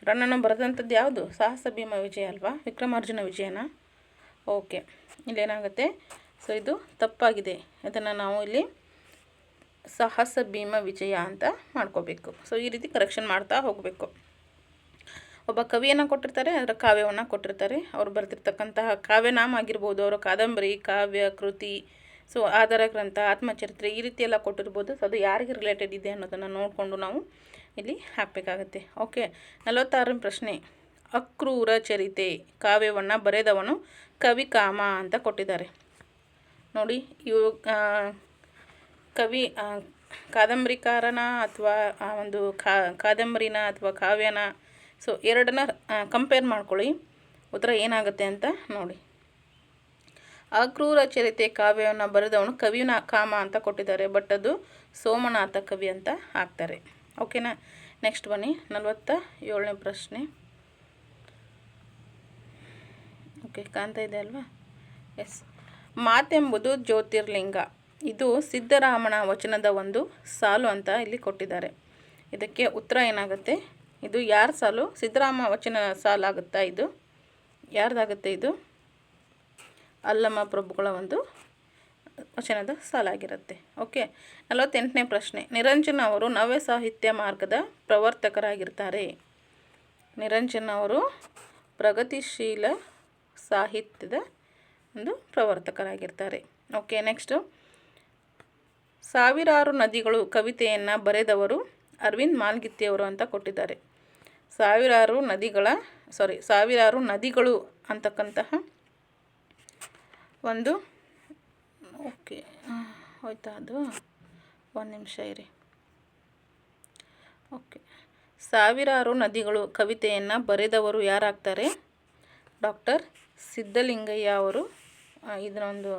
ರನ್ನನು ಬರೆದಂಥದ್ದು ಯಾವುದು? ಸಾಹಸ ಭೀಮ ವಿಜಯ ಅಲ್ವಾ? ವಿಕ್ರಮಾರ್ಜುನ ವಿಜಯನ? ಓಕೆ, ಇಲ್ಲೇನಾಗುತ್ತೆ? ಸೊ ಇದು ತಪ್ಪಾಗಿದೆ, ಇದನ್ನು ನಾವು ಇಲ್ಲಿ ಸಾಹಸ ಭೀಮ ವಿಜಯ ಅಂತ ಮಾಡ್ಕೋಬೇಕು. ಸೊ ಈ ರೀತಿ ಕರೆಕ್ಷನ್ ಮಾಡ್ತಾ ಹೋಗಬೇಕು. ಒಬ್ಬ ಕವಿಯನ್ನು ಕೊಟ್ಟಿರ್ತಾರೆ, ಅದರ ಕಾವ್ಯವನ್ನು ಕೊಟ್ಟಿರ್ತಾರೆ, ಅವರು ಬರೆದಿರ್ತಕ್ಕಂತಹ ಕಾವ್ಯನಾಮ ಆಗಿರ್ಬೋದು, ಅವರ ಕಾದಂಬರಿ, ಕಾವ್ಯ, ಕೃತಿ, ಸೊ ಆಧಾರ ಗ್ರಂಥ, ಆತ್ಮಚರಿತ್ರೆ, ಈ ರೀತಿ ಎಲ್ಲ ಕೊಟ್ಟಿರ್ಬೋದು. ಸೊ ಅದು ಯಾರಿಗೆ ರಿಲೇಟೆಡ್ ಇದೆ ಅನ್ನೋದನ್ನು ನೋಡಿಕೊಂಡು ನಾವು ಇಲ್ಲಿ ಹಾಕಬೇಕಾಗತ್ತೆ. ಓಕೆ, 46ನೇ ಪ್ರಶ್ನೆ. ಅಕ್ರೂರ ಚರಿತೆ ಕಾವ್ಯವನ್ನು ಬರೆದವನು ಕವಿ ಕಾಮ ಅಂತ ಕೊಟ್ಟಿದ್ದಾರೆ ನೋಡಿ. ಇವು ಕವಿ ಕಾದಂಬರಿಕಾರನ ಅಥವಾ ಒಂದು ಕಾದಂಬರಿನ ಅಥವಾ ಕಾವ್ಯನ, ಸೊ ಎರಡನ್ನ ಕಂಪೇರ್ ಮಾಡ್ಕೊಳ್ಳಿ, ಉತ್ತರ ಏನಾಗುತ್ತೆ ಅಂತ ನೋಡಿ. ಅಕ್ರೂರ ಚರಿತೆ ಕಾವ್ಯವನ್ನು ಬರೆದವನು ಕವಿನ ಕಾಮ ಅಂತ ಕೊಟ್ಟಿದ್ದಾರೆ, ಬಟ್ ಅದು ಸೋಮನಾಥ ಕವಿ ಅಂತ ಹಾಕ್ತಾರೆ. ಓಕೆನಾ? ನೆಕ್ಸ್ಟ್ ಬನ್ನಿ, 47ನೇ ಪ್ರಶ್ನೆ. ಓಕೆ, ಕಾಣ್ತಾ ಇದೆ ಅಲ್ವಾ? ಎಸ್. ಮಾತೆಂಬುದು ಜ್ಯೋತಿರ್ಲಿಂಗ, ಇದು ಸಿದ್ದರಾಮನ ವಚನದ ಒಂದು ಸಾಲು ಅಂತ ಇಲ್ಲಿ ಕೊಟ್ಟಿದ್ದಾರೆ. ಇದಕ್ಕೆ ಉತ್ತರ ಏನಾಗುತ್ತೆ? ಇದು ಯಾರ ಸಾಲು? ಸಿದ್ದರಾಮ ವಚನ ಸಾಲಾಗುತ್ತಾ? ಇದು ಯಾರ್ದಾಗುತ್ತೆ? ಇದು ಅಲ್ಲಮ ಪ್ರಭುಗಳ ಒಂದು ವಚನದ ಸಾಲಾಗಿರುತ್ತೆ. ಓಕೆ. 48ನೇ ಪ್ರಶ್ನೆ. ನಿರಂಜನ್ ಅವರು ನವ್ಯ ಸಾಹಿತ್ಯ ಮಾರ್ಗದ ಪ್ರವರ್ತಕರಾಗಿರ್ತಾರೆ. ನಿರಂಜನ್ ಅವರು ಪ್ರಗತಿಶೀಲ ಸಾಹಿತ್ಯದ ಒಂದು ಪ್ರವರ್ತಕರಾಗಿರ್ತಾರೆ. ಓಕೆ. ನೆಕ್ಸ್ಟು, ಸಾವಿರಾರು ನದಿಗಳು ಕವಿತೆಯನ್ನು ಬರೆದವರು ಅರವಿಂದ್ ಮಾಲ್ಗಿತ್ತಿಯವರು ಅಂತ ಕೊಟ್ಟಿದ್ದಾರೆ. ಸಾವಿರಾರು ನದಿಗಳು ಅಂತಕ್ಕಂತಹ ಒಂದು, ಓಕೆ ಹೋಯ್ತಾ ಅದು? ಒಂದು ನಿಮಿಷ ಇರಿ. ಓಕೆ, ಸಾವಿರಾರು ನದಿಗಳು ಕವಿತೆಯನ್ನು ಬರೆದವರು ಯಾರಾಗ್ತಾರೆ? ಡಾಕ್ಟರ್ ಸಿದ್ಧಲಿಂಗಯ್ಯ ಅವರು ಇದನ್ನೊಂದು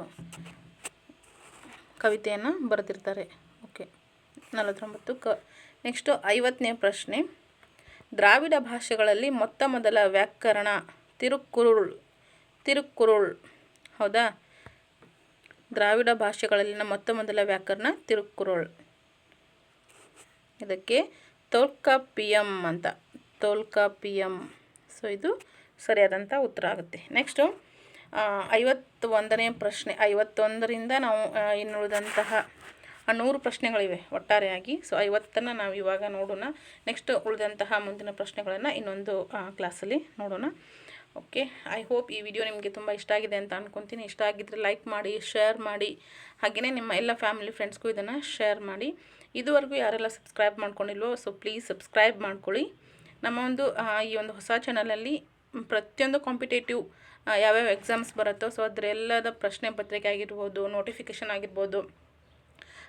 ಕವಿತೆಯನ್ನು ಬರೆದಿರ್ತಾರೆ. ಓಕೆ. 49 ನೆಕ್ಸ್ಟು 50ನೇ ಪ್ರಶ್ನೆ. ದ್ರಾವಿಡ ಭಾಷೆಗಳಲ್ಲಿ ಮೊತ್ತ ಮೊದಲ ವ್ಯಾಕರಣ ತಿರುಕ್ಕುರುಳ್ ಹೌದಾ? ದ್ರಾವಿಡ ಭಾಷೆಗಳಲ್ಲಿನ ಮೊತ್ತ ಮೊದಲ ವ್ಯಾಕರಣ ತಿರುಕ್ಕುರುಳ್. ಇದಕ್ಕೆ ತೊಲ್ಕಾಪಿಯಂ ಅಂತ, ತೊಲ್ಕಾಪಿಯಂ. ಸೊ ಇದು ಸರಿಯಾದಂಥ ಉತ್ತರ ಆಗುತ್ತೆ. ನೆಕ್ಸ್ಟು 51ನೇ ಪ್ರಶ್ನೆ. 51ರಿಂದ ನಾವು ಇನ್ನುಳಿದಂತಹ 100 ಪ್ರಶ್ನೆಗಳಿವೆ ಒಟ್ಟಾರೆಯಾಗಿ. ಸೊ 50ನ್ನು ನಾವು ಇವಾಗ ನೋಡೋಣ. ನೆಕ್ಸ್ಟ್ ಉಳಿದಂತಹ ಮುಂದಿನ ಪ್ರಶ್ನೆಗಳನ್ನು ಇನ್ನೊಂದು ಕ್ಲಾಸಲ್ಲಿ ನೋಡೋಣ. ಓಕೆ. ಐ ಹೋಪ್ ಈ ವಿಡಿಯೋ ನಿಮಗೆ ತುಂಬ ಇಷ್ಟ ಆಗಿದೆ ಅಂತ ಅಂದ್ಕೊತೀನಿ. ಇಷ್ಟ ಆಗಿದ್ದರೆ ಲೈಕ್ ಮಾಡಿ, ಶೇರ್ ಮಾಡಿ, ಹಾಗೆಯೇ ನಿಮ್ಮ ಎಲ್ಲ ಫ್ಯಾಮಿಲಿ ಫ್ರೆಂಡ್ಸ್ಗೂ ಇದನ್ನು ಶೇರ್ ಮಾಡಿ. ಇದುವರೆಗೂ ಯಾರೆಲ್ಲ ಸಬ್ಸ್ಕ್ರೈಬ್ ಮಾಡ್ಕೊಂಡಿಲ್ವೋ ಸೊ ಪ್ಲೀಸ್ ಸಬ್ಸ್ಕ್ರೈಬ್ ಮಾಡ್ಕೊಳ್ಳಿ. ನಮ್ಮ ಒಂದು ಈ ಒಂದು ಹೊಸ ಚಾನಲಲ್ಲಿ ಪ್ರತಿಯೊಂದು ಕಾಂಪಿಟೇಟಿವ್ ಯಾವ್ಯಾವ ಎಕ್ಸಾಮ್ಸ್ ಬರುತ್ತೋ ಸೊ ಅದರೆಲ್ಲದ ಪ್ರಶ್ನೆ ಪತ್ರಿಕೆ ಆಗಿರ್ಬೋದು, ನೋಟಿಫಿಕೇಷನ್ ಆಗಿರ್ಬೋದು,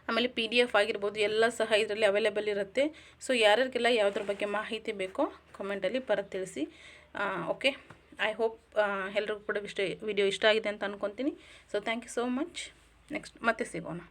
ಆಮೇಲೆ PDF ಆಗಿರ್ಬೋದು, ಎಲ್ಲ ಸಹ ಇದರಲ್ಲಿ ಅವೈಲೇಬಲ್ ಇರುತ್ತೆ. ಸೊ ಯಾರ್ಯಾರಿಗೆಲ್ಲ ಯಾವುದ್ರ ಬಗ್ಗೆ ಮಾಹಿತಿ ಬೇಕೋ ಕಮೆಂಟಲ್ಲಿ ತಿಳಿಸಿ. ಓಕೆ. ಐ ಹೋಪ್ ಎಲ್ರಿಗೂ ಕೂಡ ವಿಡಿಯೋ ಇಷ್ಟ ಆಗಿದೆ ಅಂತ ಅಂದ್ಕೊತೀನಿ. So thank you so much. Next ಮತ್ತೆ ಸಿಗೋಣ.